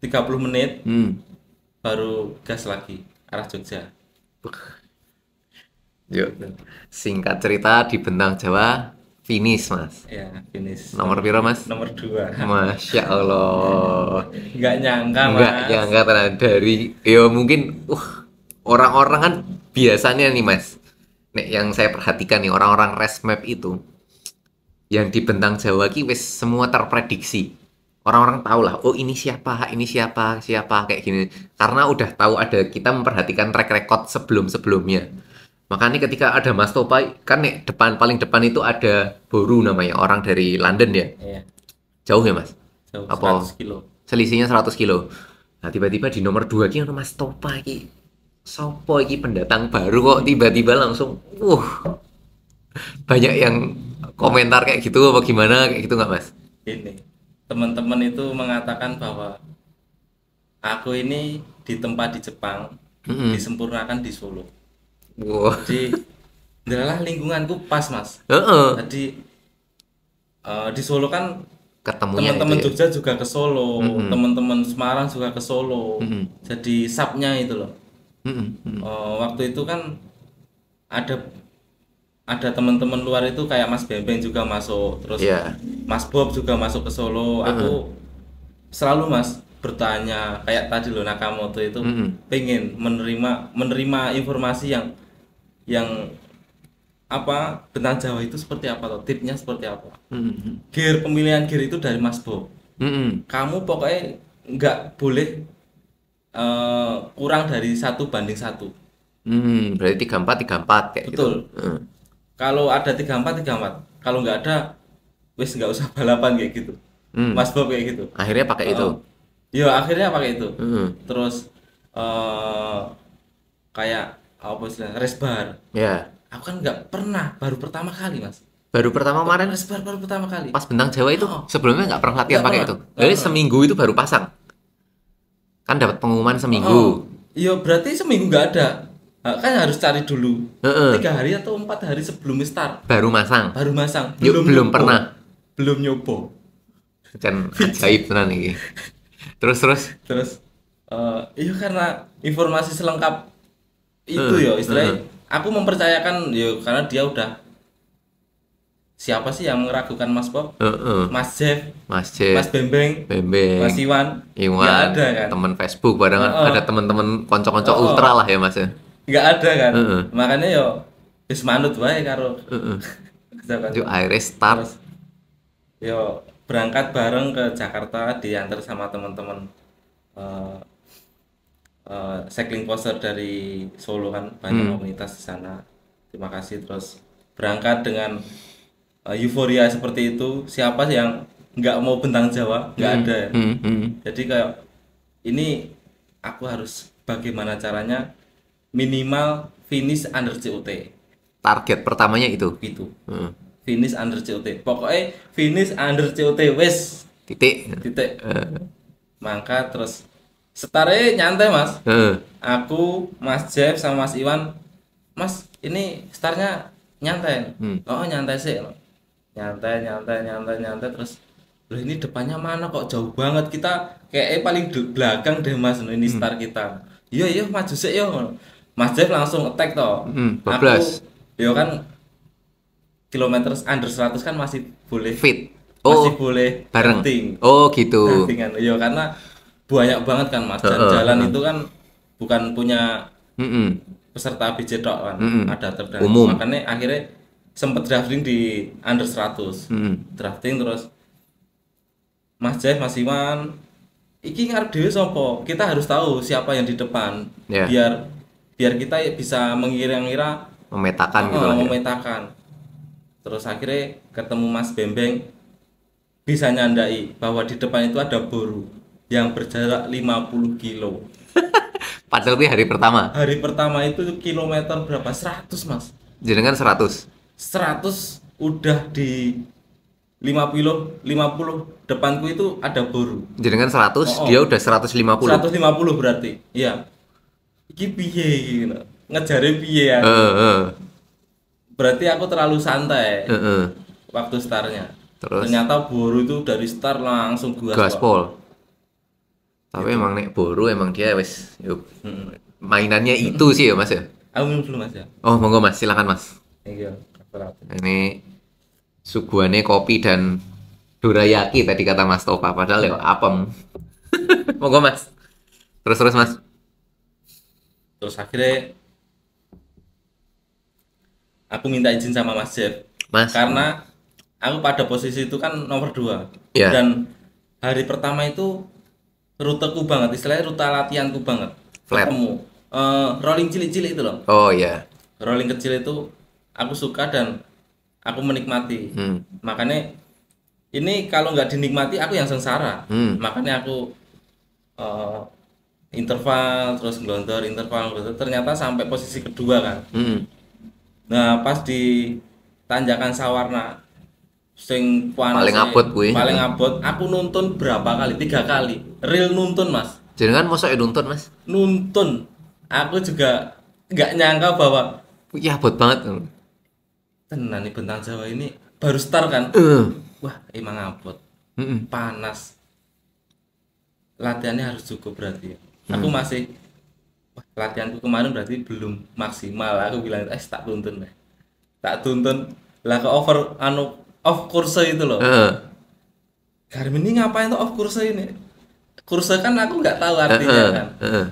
B: 30 menit, baru gas lagi arah Jogja.
A: Yuk. Singkat cerita di Bentang Jawa finish, Mas.
B: Ya, finish.
A: Nomor piro, Mas?
B: Nomor 2.
A: Masya Allah.
B: Enggak nyangka,
A: Enggak,
B: Mas.
A: ya enggak tenan. Dari ya mungkin orang-orang kan biasanya nih, Mas. Nek yang saya perhatikan nih orang-orang race map itu yang di Bentang Jawa ki wis semua terprediksi. Orang-orang tahu lah, oh ini siapa kayak gini. Karena udah tahu ada kita memperhatikan track record sebelum-sebelumnya. Makanya ketika ada Mas Topa kan nek paling depan itu ada Boru namanya, orang dari London ya.
B: Iya.
A: Jauh ya, Mas?
B: Jauh,
A: Apa?
B: 100 kilo.
A: Selisihnya 100 kilo. Nah, tiba-tiba di nomor 2 ki ono Mas Topa iki. Sopo iki pendatang baru kok tiba-tiba langsung banyak yang komentar kayak gitu apa gimana kayak gitu nggak, Mas?
B: Ini teman-teman itu mengatakan bahwa aku ini ditempa di Jepang,
A: Mm-mm.
B: disempurnakan di Solo.
A: Wah.
B: Jadi adalah lingkunganku pas mas.
A: Heeh.
B: Jadi di Solo kan
A: Ketemunya itu
B: teman-teman
A: ya.
B: Jogja juga ke Solo,
A: Mm-mm.
B: teman-teman Semarang juga ke Solo.
A: Mm-mm.
B: Jadi subnya itu loh.
A: Mm-mm. Mm-mm.
B: Waktu itu kan ada teman-teman luar itu kayak Mas Bembeng juga masuk, terus
A: Iya.
B: Mas Bob juga masuk ke Solo.
A: Heeh.
B: Aku selalu mas bertanya kayak tadi loh Nakamoto itu
A: Mm-mm.
B: pengen menerima informasi yang apa tentang Jawa itu seperti apa atau tipnya seperti apa.
A: Mm-mm.
B: Pemilihan gear itu dari Mas Bob.
A: Mm-mm.
B: Kamu pokoknya nggak boleh kurang dari 1:1.
A: Berarti 34 kayak gitu.
B: Betul.
A: Heeh.
B: Kalau ada 34 kalau nggak ada wes nggak usah balapan kayak gitu.
A: Mm.
B: Mas Bob kayak gitu.
A: Akhirnya pakai itu.
B: Heeh. Ya akhirnya pakai itu.
A: Heeh.
B: Terus eh kayak apa istilahnya race bar.
A: Ya.
B: Aku kan nggak pernah, baru pertama kali mas.
A: Baru pertama kemarin
B: Race bar baru pertama kali.
A: pas Bentang Jawa itu
B: Oh,
A: sebelumnya nggak pernah latihan
B: nggak
A: pakai
B: pernah,
A: itu.
B: nggak
A: Jadi
B: pernah.
A: seminggu itu baru pasang. Kan dapat pengumuman
B: Oh,
A: seminggu.
B: iya berarti seminggu nggak ada. Kan harus cari dulu.
A: Heeh.
B: 3 hari atau 4 hari sebelum start
A: Baru masang.
B: baru masang.
A: Yuk, belum
B: nyoba.
A: pernah.
B: Belum nyoba.
A: Kan ajaib tenan iki. Terus.
B: Terus iya karena informasi selengkap itu
A: Heeh,
B: ya istilahnya.
A: heeh.
B: Aku mempercayakan ya karena dia udah siapa sih yang meragukan Mas Bob?
A: Heeh.
B: Mas Jeff,
A: Mas J,
B: Mas Bembeng,
A: Bembeng,
B: Mas Iwan, nggak
A: Iwan,
B: ada kan?
A: temen Facebook barengan
B: Heeh.
A: ada temen-temen konco-konco
B: Heeh.
A: ultra lah ya Mas ya.
B: Nggak ada kan?
A: Heeh.
B: Makanya yo wis manut wae karo
A: Heeh.
B: misalkan.
A: Itu akhirnya start.
B: Terus yo berangkat bareng ke Jakarta diantar sama teman-teman eh, cycling poster dari Solo kan banyak komunitas di sana. Terima kasih terus berangkat dengan euforia seperti itu. Siapa sih yang nggak mau bentang Jawa? Nggak ada ya. Jadi kayak ini aku harus bagaimana caranya minimal finish under COT
A: Target pertamanya itu.
B: gitu.
A: Heeh.
B: Finish under COT. Pokoknya finish under COT wes
A: Titik.
B: titik. Mangka terus setare nyantai mas.
A: Heeh.
B: Aku, Mas Jeff sama Mas Iwan, Mas ini startnya nyantai. Oh nyantai sih. Nyantai terus. Loh ini depannya mana kok jauh banget kita kayak paling belakang deh mas ini start kita. Iya maju sih yo. Mas Jeff langsung attack toh. Aku
A: 12.
B: yo kan kilometer under 100 kan masih boleh
A: Fit.
B: masih
A: Oh,
B: boleh
A: bareng.
B: drafting.
A: Oh, gitu.
B: Draftingan. Yo karena banyak banget kan mas dan jalan itu kan bukan punya
A: Mm-mm.
B: peserta BJ tok kan ada terdan
A: Umum.
B: makanya akhirnya sempet drafting di under 100 drafting terus Mas Jeff Mas Iwan iki ngarep dhewe sapa kita harus tahu siapa yang di depan
A: Ya.
B: biar kita bisa mengira-ngira
A: Memetakan gitu lah ya.
B: memetakan terus akhirnya ketemu Mas Bembeng bisa nyandai bahwa di depan itu ada boru yang berjarak 50 kilo.
A: Padahal itu hari pertama.
B: Hari pertama itu kilometer berapa? 100 mas.
A: Jenengan 100.
B: 100 udah di 50 depanku itu ada boru.
A: Jenengan 100,
B: Oh.
A: dia udah 150.
B: 150 berarti. Iya. Iki piye iki? Ngejare piye ya?
A: Heeh.
B: Berarti aku terlalu santai
A: Heeh.
B: waktu startnya.
A: Terus
B: Ternyata boru itu dari start langsung gas.
A: gaspol. Tapi emang nek boru emang dia wis yuk, mainannya itu sih ya Mas ya.
B: Aku minum dulu mas ya.
A: Oh, monggo Mas, silakan Mas.
B: Iya.
A: Ini suguhannya kopi dan dorayaki tadi kata Mas Topa, padahal ya apem. Monggo Mas. Terus Mas.
B: Terus akhirnya aku minta izin sama Mas Jeff
A: Mas.
B: karena aku pada posisi itu kan nomor 2
A: Iya.
B: dan hari pertama itu ruteku banget istilahnya rute latihanku banget
A: Flat.
B: ketemu rolling cilik-cilik itu loh
A: Oh iya.
B: rolling kecil itu aku suka dan aku menikmati makanya ini kalau nggak dinikmati aku yang sengsara makanya aku interval terus ngelontor interval ternyata sampai posisi kedua kan. Nah pas di tanjakan Sawarna sing panas
A: Paling abot kuwi.
B: paling abot aku nuntun berapa kali 3 kali real nuntun mas
A: Jenengan mosok nuntun, Mas?
B: Nuntun. Aku juga nggak nyangka bahwa
A: Ya abot banget.
B: tenan nih Bentang Jawa ini baru start kan.
A: Eh.
B: Wah, emang abot.
A: Mm-mm.
B: Panas. Latihannya harus cukup berarti ya. Aku masih wah, latihanku kemarin berarti belum maksimal. Aku bilang, tak tuntun deh. Tak tuntun lah ke off kurse itu loh.
A: Heeh.
B: Garmin ini ngapain tuh off kurse ini? Kurse kan aku nggak tahu artinya kan.
A: Heeh.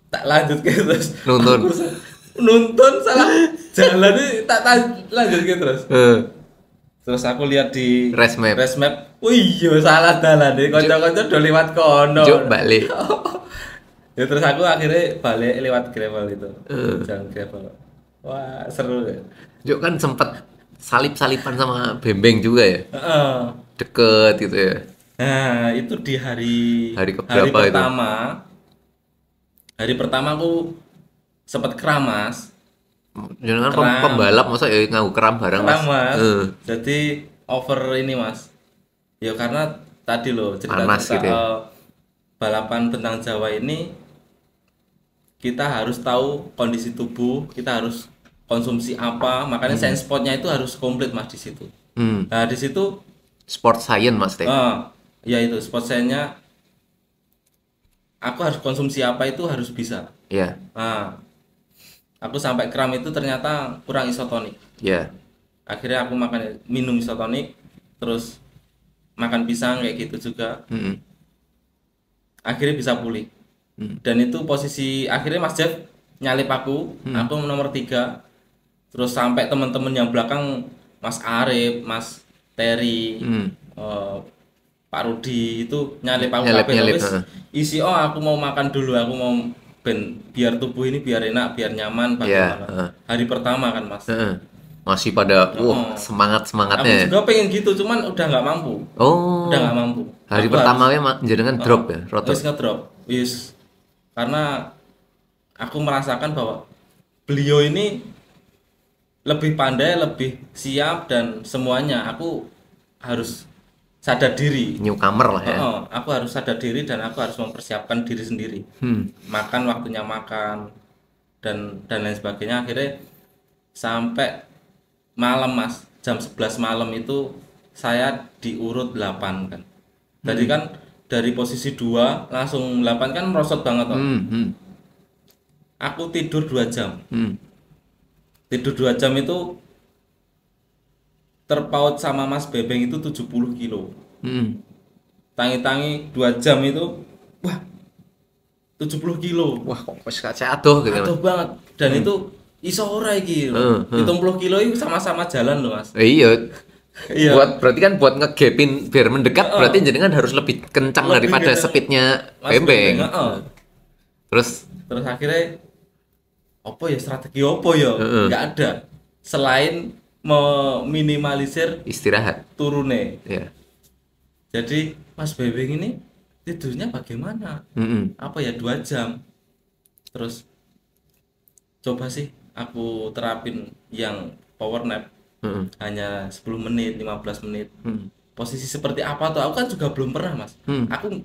B: Tak lanjut ke terus.
A: Nuntun.
B: Off kurse. Nuntun salah jalan ini lanjut ke terus. Terus aku lihat di
A: Race map.
B: Oh iya salah dalan deh. Kanca-kanca udah lewat kono.
A: Juk balik.
B: Ya terus aku akhirnya balik lewat gravel itu. Jalan gravel. Wah, seru ya.
A: Juk kan sempet salip-salipan sama Bembeng juga ya.
B: Heeh.
A: Deket gitu ya.
B: Nah, itu di
A: Hari keberapa itu?
B: pertama. Hari pertama aku sempat keramas.
A: Jangan
B: Kram.
A: pembalap masa ya nganggo keram bareng, Mas.
B: Mas.
A: Heeh.
B: Jadi over ini Mas. Ya karena tadi loh
A: Panas
B: cerita-cerita
A: gitu ya.
B: balapan Bentang Jawa ini kita harus tahu kondisi tubuh, kita harus konsumsi apa, makanya science spotnya itu harus komplit Mas di situ. Nah di situ
A: Sport science, Mas Teh.
B: ya itu spot saya aku harus konsumsi apa itu harus bisa.
A: Iya.
B: Nah, aku sampai kram itu ternyata kurang isotonik.
A: Iya.
B: Akhirnya aku minum isotonik, terus makan pisang kayak gitu juga.
A: Mm-mm.
B: Akhirnya bisa pulih. Dan itu posisi akhirnya Mas Jeff nyalip aku nomor 3. Terus sampai teman-teman yang belakang Mas Arif, Mas Terry, Pak Rudi itu nyalip aku kabeh. Wis isi aku mau makan dulu, aku mau biar tubuh ini biar enak, biar nyaman bagaimana. Hari pertama kan Mas.
A: Masih pada semangat-semangatnya.
B: Aku juga pengen gitu, cuman udah nggak mampu.
A: Oh.
B: Udah nggak mampu.
A: Hari
B: Aku
A: pertama jenengan drop ya, rotor.
B: Wis ngedrop. Wis. Karena aku merasakan bahwa beliau ini lebih pandai, lebih siap dan semuanya. Aku harus sadar diri.
A: Newcomer lah ya.
B: Aku harus sadar diri dan aku harus mempersiapkan diri sendiri. Makan waktunya makan dan lain sebagainya. Akhirnya sampai malam Mas, jam 11 malam itu saya diurut 8 kan. Jadi kan dari posisi 2 langsung 8 kan merosot banget toh. Aku tidur 2 jam. Tidur 2 jam itu terpaut sama Mas Bebeng itu 70 kilo. Tangi-tangi 2 jam itu wah 70 kilo.
A: Wah, kok wis kacau aduh gitu.
B: Aduh banget. Dan itu iso ora iki lho. 70 kilo itu sama-sama jalan loh Mas.
A: Iya.
B: Iya.
A: Berarti kan buat ngegapin biar mendekat berarti jenengan harus lebih kencang daripada speednya Bembeng. Terus
B: akhirnya apa ya strategi apa ya? Nggak ada selain meminimalisir
A: istirahat
B: turune.
A: ya.
B: Jadi Mas Bebeng ini tidurnya bagaimana? Apa ya 2 jam. Terus coba sih aku terapin yang power nap. Hanya 10 menit, 15 menit. Posisi seperti apa tuh? Aku kan juga belum pernah Mas. Aku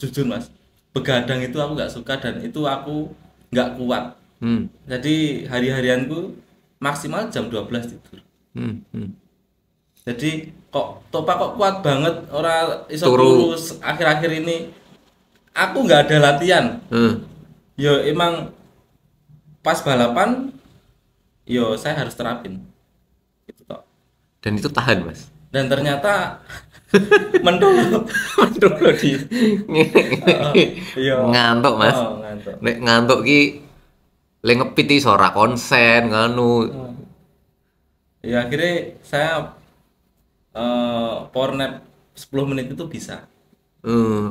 B: jujur Mas, begadang itu aku nggak suka dan itu aku nggak kuat. Jadi hari-harianku maksimal jam 12 tidur. Jadi Topa kok kuat banget orang iso turu akhir-akhir ini. Aku nggak ada latihan. Yo emang pas balapan yo saya harus terapin. Gitu toh.
A: Dan itu tahan, Mas.
B: Dan ternyata mendolo di
A: ngantuk, Mas.
B: Ngantuk.
A: Nek ngantuk ki le ngepit iso ora konsen nganu.
B: Ya akhirnya saya power nap 10 menit itu bisa.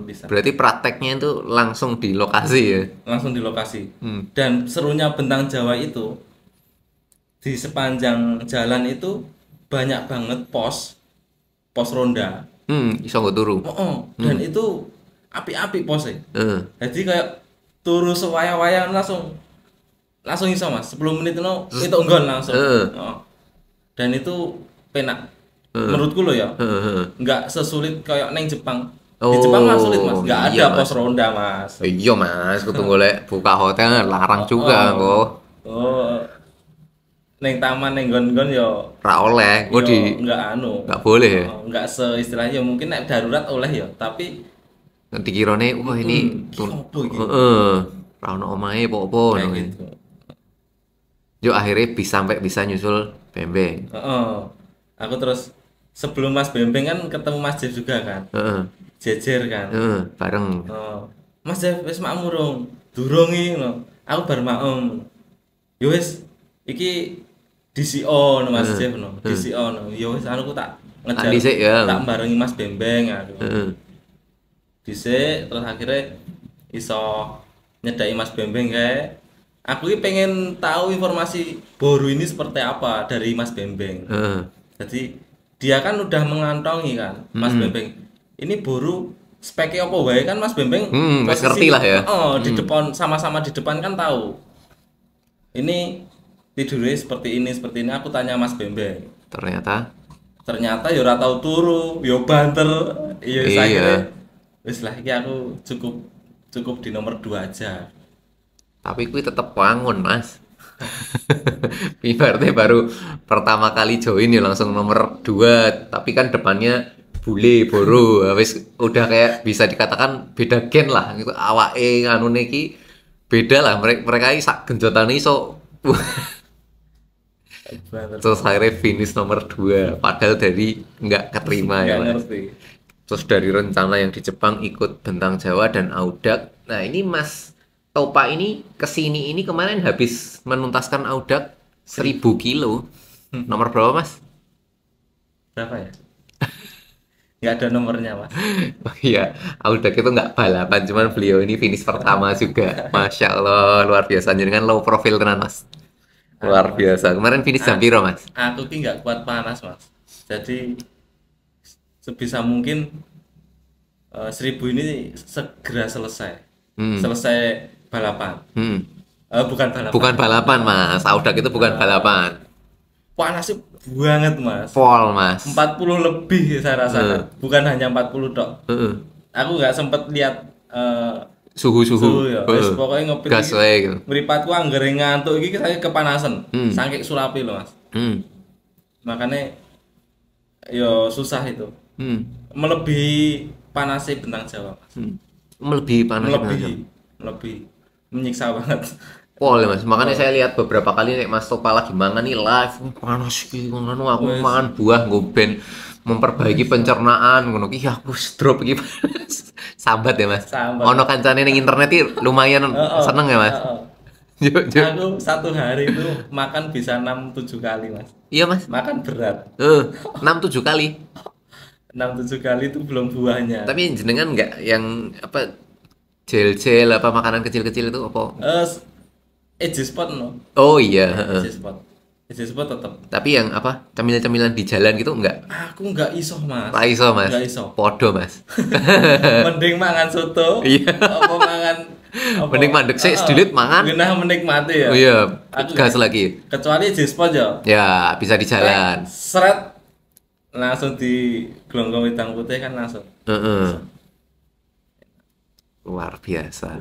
B: Bisa.
A: Berarti prakteknya itu langsung di lokasi ya.
B: Langsung di lokasi. Dan serunya Bentang Jawa itu di sepanjang jalan itu banyak banget pos ronda.
A: Iso nggo turu.
B: Dan itu api-api posnya. Jadi kayak turu sewaya-waya langsung iso Mas. 10 menit itu nggon langsung. Dan itu penak. Menurutku loh ya. Enggak sesulit kayak neng Jepang. Di Jepang mah sulit mas,
A: Oh,
B: nggak ada
A: iya
B: pos
A: mas.
B: ronda mas.
A: Iya mas, kudu golek buka hotel larang
B: Oh,
A: juga
B: oh,
A: kok.
B: oh, neng taman neng gon-gon yo
A: Ra oleh, kok
B: yo
A: di
B: nggak anu,
A: nggak boleh ya.
B: nggak seistilahnya mungkin nek darurat oleh yo, tapi
A: Nanti kirone wah ini
B: ki
A: tun
B: opo iki
A: heeh, ra ono omahe apa-apa
B: kayak
A: ngono.
B: gitu.
A: Yo akhirnya bisa sampai bisa nyusul Bembeng.
B: Heeh. Aku terus sebelum Mas Bembeng kan ketemu Mas Jeff juga kan,
A: Heeh,
B: jejer kan.
A: heeh, bareng.
B: Mas Jeff wis makmur dong, durung iki no. Aku bar maem. Yo wis iki DCO no Mas
A: Heeh,
B: Jeff no,
A: heeh.
B: DCO no. Yo wis anu ku tak
A: Tak
B: ngejar,
A: dhisik ya.
B: tak barengi Mas Bembeng aku.
A: Heeh.
B: Dhisik terus akhirnya iso nyedaki Mas Bembeng kayak aku ini pengen tahu informasi Boru ini seperti apa dari Mas Bembeng.
A: Heeh.
B: Jadi dia kan udah mengantongi kan Mas
A: Mm-mm.
B: Bembeng. Ini Boru speknya apa wae kan Mas Bembeng
A: Wes ngerti
B: posisi
A: lah ya.
B: di depan sama-sama di depan kan tahu. Ini tidurnya seperti ini aku tanya Mas Bembeng.
A: Ternyata
B: Ternyata ya ora tau turu, ya banter. Iya akhirnya
A: iya.
B: wis lah iki aku cukup cukup di nomor 2 aja.
A: Tapi kuwi tetep wangun, Mas. Ibaratnya baru pertama kali join ya langsung nomor 2, tapi kan depannya bule boro. Habis udah kayak bisa dikatakan beda gen lah. Gitu awake anune iki beda lah. Mereka iki sak genjotane iso
B: Banter.
A: terus akhirnya finish nomor 2 padahal dari nggak keterima ya
B: Nggak
A: mas.
B: ngerti.
A: Terus dari rencana yang di Jepang ikut Bentang Jawa dan Audak. Nah ini Mas Topa ini kesini ini kemarin habis menuntaskan Audak 1000 kilo. Nomor berapa Mas?
B: Berapa ya? Nggak ada nomornya, Mas.
A: Oh iya, Audak itu nggak balapan, cuman beliau ini finish pertama juga. Masya Allah, luar biasa. Jadi kan low profile tenan Mas.
B: Anu,
A: Luar
B: Mas.
A: biasa. Kemarin finish jam piro Mas?
B: Aku ki nggak kuat panas, Mas. Jadi sebisa mungkin 1000 ini segera selesai.
A: Hmm.
B: Selesai balapan.
A: Hmm.
B: Bukan balapan.
A: Bukan balapan Mas, Audak itu bukan balapan.
B: Panasnya banget, Mas.
A: Pol Mas.
B: 40 lebih saya rasakan. Bukan hanya 40 dok.
A: Heeh.
B: Aku nggak sempet lihat
A: Suhu-suhu.
B: suhu ya. Wis
A: Heeh.
B: pokoknya ngopi
A: Gas
B: iki.
A: wae gitu.
B: Mripatku anggere ngantuk iki saya kepanasan.
A: Hmm.
B: Saking sulape loh, Mas.
A: Hmm.
B: Makanya yo susah itu.
A: Hmm.
B: Melebihi panasnya Bentang Jawa, Mas.
A: Melebihi panas
B: Melebihi menyiksa banget.
A: Pol ya Mas. Makanya saya lihat beberapa kali nek Mas Topa lagi mangan nih live panas iki ngono aku
B: Wes.
A: mangan buah nggo ben memperbaiki pencernaan ngono ki ya aku drop iki. Sambat ya Mas.
B: Sambat.
A: Ono kancane ning internet iki lumayan seneng ya Mas.
B: Heeh.
A: Yuk, yuk.
B: Aku satu hari itu makan bisa 6-7 kali, Mas.
A: Iya Mas.
B: Makan berat.
A: 6-7 kali.
B: 6-7 kali itu belum buahnya.
A: Tapi jenengan nggak yang apa gel-gel apa makanan kecil-kecil itu apa?
B: Edge spot no.
A: Oh iya, heeh.
B: Edge spot. Edge spot tetap.
A: Tapi yang apa camilan-camilan di jalan gitu enggak?
B: Aku nggak iso, Mas.
A: Ra iso Mas.
B: Nggak iso.
A: Podo Mas.
B: Mending mangan soto.
A: Iya.
B: Apa mangan apa?
A: Mending mandek sih, sedulit mangan.
B: Genah menikmati ya.
A: Oh iya,
B: Aku
A: gas
B: nggak-
A: lagi.
B: Kecuali edge spot ya.
A: Ya, bisa di jalan.
B: Seret langsung di gelonggong wedang putih kan langsung.
A: Heeh. Luar biasa.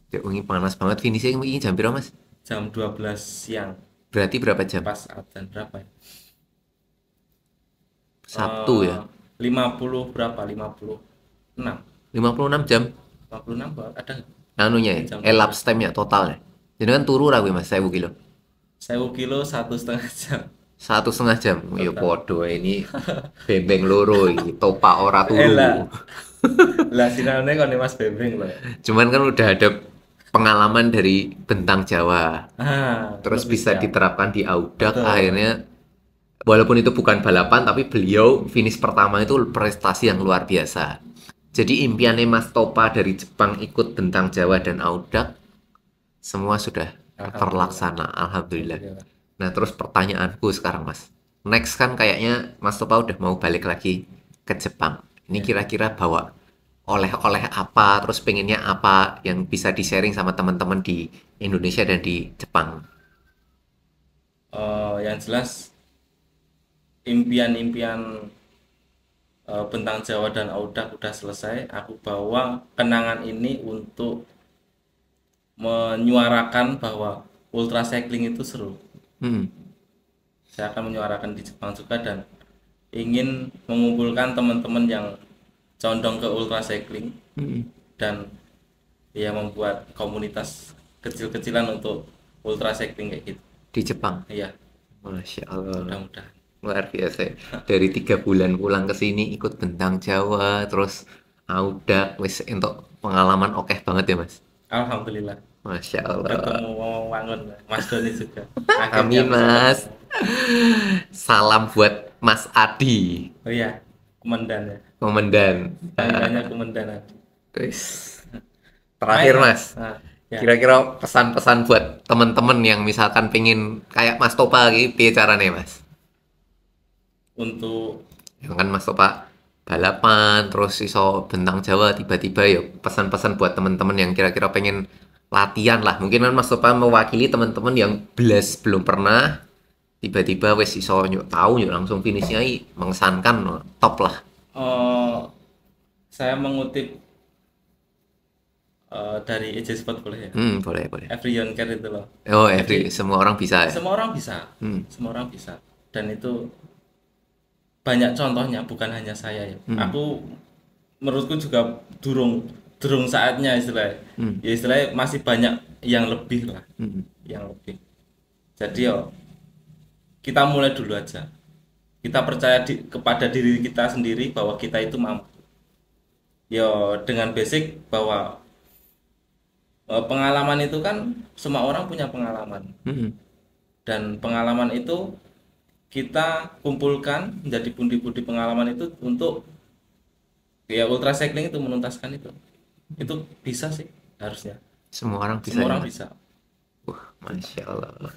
A: Ya, ini panas banget finishnya ini jam berapa Mas?
B: Jam 12 siang
A: Berarti berapa jam?
B: pas adzan berapa ya?
A: Sabtu ya.
B: 50 berapa? 56.
A: 56 jam.
B: 56 Pak. Ada
A: Anunya ya,
B: Jam
A: elapsed time ya total ya. Jadi kan turu ra kuwi Mas 1000 kilo.
B: 1000 kilo 1,5 jam.
A: 1,5 jam. Ya podo ini bembeng loro iki, topa ora turu.
B: Elah. Lah sinane kon Mas Bembeng loh.
A: Cuman kan udah ada pengalaman dari Bentang Jawa. Terus
B: lebih
A: bisa
B: siap.
A: diterapkan di Audak
B: Betul.
A: akhirnya walaupun itu bukan balapan tapi beliau finish pertama itu prestasi yang luar biasa. Jadi impiannya Mas Topa dari Jepang ikut Bentang Jawa dan Audak semua sudah terlaksana, alhamdulillah. Nah, terus pertanyaanku sekarang Mas. Next kan kayaknya Mas Topa udah mau balik lagi ke Jepang. Ini kira-kira bawa oleh-oleh apa, terus pengennya apa yang bisa di-sharing sama teman-teman di Indonesia dan di Jepang.
B: Yang jelas impian-impian Bentang Jawa dan Audak udah selesai, aku bawa kenangan ini untuk menyuarakan bahwa ultra cycling itu seru.
A: Hmm.
B: Saya akan menyuarakan di Jepang juga dan ingin mengumpulkan teman-teman yang condong ke ultra cycling
A: Hmm.
B: dan ya membuat komunitas kecil-kecilan untuk ultra cycling kayak gitu.
A: Di Jepang.
B: Iya,
A: Masya Allah.
B: mudah-mudahan.
A: Luar biasa. Dari 3 bulan pulang ke sini ikut Bentang Jawa, terus Audak, wis untuk pengalaman oke banget ya Mas.
B: Alhamdulillah
A: Masya Allah.
B: ketemu Wangun Mas Doni juga. Akhirnya
A: Amin
B: bisa
A: Mas.
B: ketemu.
A: Salam buat Mas Adi,
B: Oh iya, komandan ya.
A: komandan.
B: Panggilannya komandan.
A: Wis. Terakhir
B: Main,
A: Mas,
B: Nah, ya.
A: kira-kira pesan-pesan buat teman-teman yang misalkan pengen kayak Mas Topa gitu, piye carane Mas?
B: Untuk
A: Ya kan Mas Topa balapan, terus iso Bentang Jawa tiba-tiba ya pesan-pesan buat teman-teman yang kira-kira pengen latihan lah. Mungkin kan Mas Topa mewakili teman-teman yang belas belum pernah, tiba-tiba wes iso nyuk tahu nyuk langsung finishnya mengesankan, top lah.
B: eh, saya mengutip dari EJ Sport boleh ya.
A: Boleh boleh.
B: Everyone can itu loh.
A: Oh,
B: Jadi
A: semua orang bisa ya.
B: semua orang bisa,
A: Hmm.
B: semua orang bisa. Dan itu banyak contohnya, bukan hanya saya ya. Aku menurutku juga durung durung saatnya istilahnya. Ya istilahnya masih banyak yang lebih lah,
A: Hmm.
B: yang lebih. Jadi yo kita mulai dulu aja. Kita percaya kepada diri kita sendiri bahwa kita itu mampu. Yo dengan basic bahwa pengalaman itu kan semua orang punya pengalaman
A: Hmm.
B: dan pengalaman itu kita kumpulkan menjadi pundi-pundi pengalaman itu untuk ya ultra cycling itu menuntaskan itu bisa sih harusnya
A: Semua orang bisa
B: semua
A: ya,
B: orang
A: Mas?
B: bisa.
A: Wah, Masya Allah.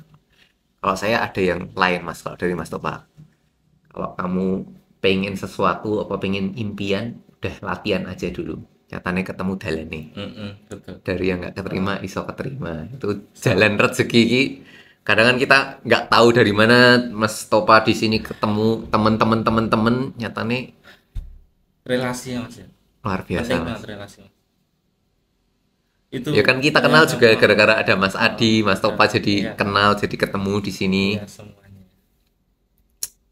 A: Kalau saya ada yang lain Mas, kalau dari Mas Topa. Kalau kamu pengen sesuatu apa pengen impian, udah latihan aja dulu. Nyatanya ketemu dalane.
B: Betul.
A: Dari yang nggak keterima, iso keterima. Itu jalan rezeki ki. Kadang kan kita nggak tahu dari mana Mas Topa di sini ketemu temen-temen, nyatanya
B: Relasi ya mas ya,
A: luar biasa
B: penting
A: Mas.
B: banget relasi mas. Itu
A: Ya kan kita kenal juga gara-gara ada Mas Adi, Mas Topa jadi
B: Iya.
A: kenal, jadi ketemu di sini.
B: Iya semuanya.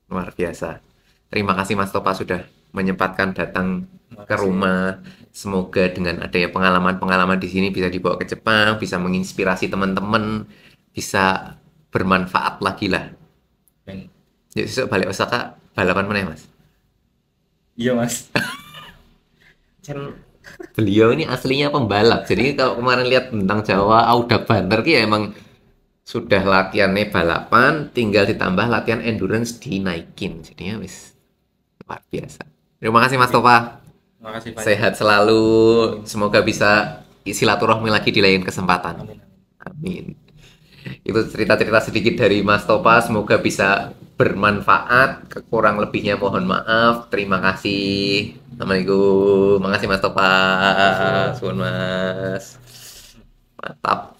A: Luar biasa. Terima kasih Mas Topa sudah menyempatkan datang
B: Terima
A: ke
B: kasih.
A: rumah. Semoga dengan adanya pengalaman-pengalaman di sini bisa dibawa ke Jepang, bisa menginspirasi teman-teman, bisa bermanfaat lagi lah.
B: Pengen.
A: Yuk besok balik Osaka, balapan mana ya Mas?
B: Iya mas.
A: Kan beliau ini aslinya pembalap. Jadi kalau kemarin lihat tentang Jawa, Audak Banter ki ya emang sudah latihannya balapan, tinggal ditambah latihan endurance dinaikin. Jadinya wis luar biasa. Terima kasih Mas Topa.
B: Terima kasih banyak.
A: Sehat selalu. Semoga bisa silaturahmi lagi di lain kesempatan.
B: Amin.
A: Amin. Itu cerita-cerita sedikit dari Mas Topa. Semoga bisa bermanfaat. Kurang lebihnya mohon maaf. Terima kasih. Assalamualaikum. Makasih Mas Topa. Suwun Mas. Mantap.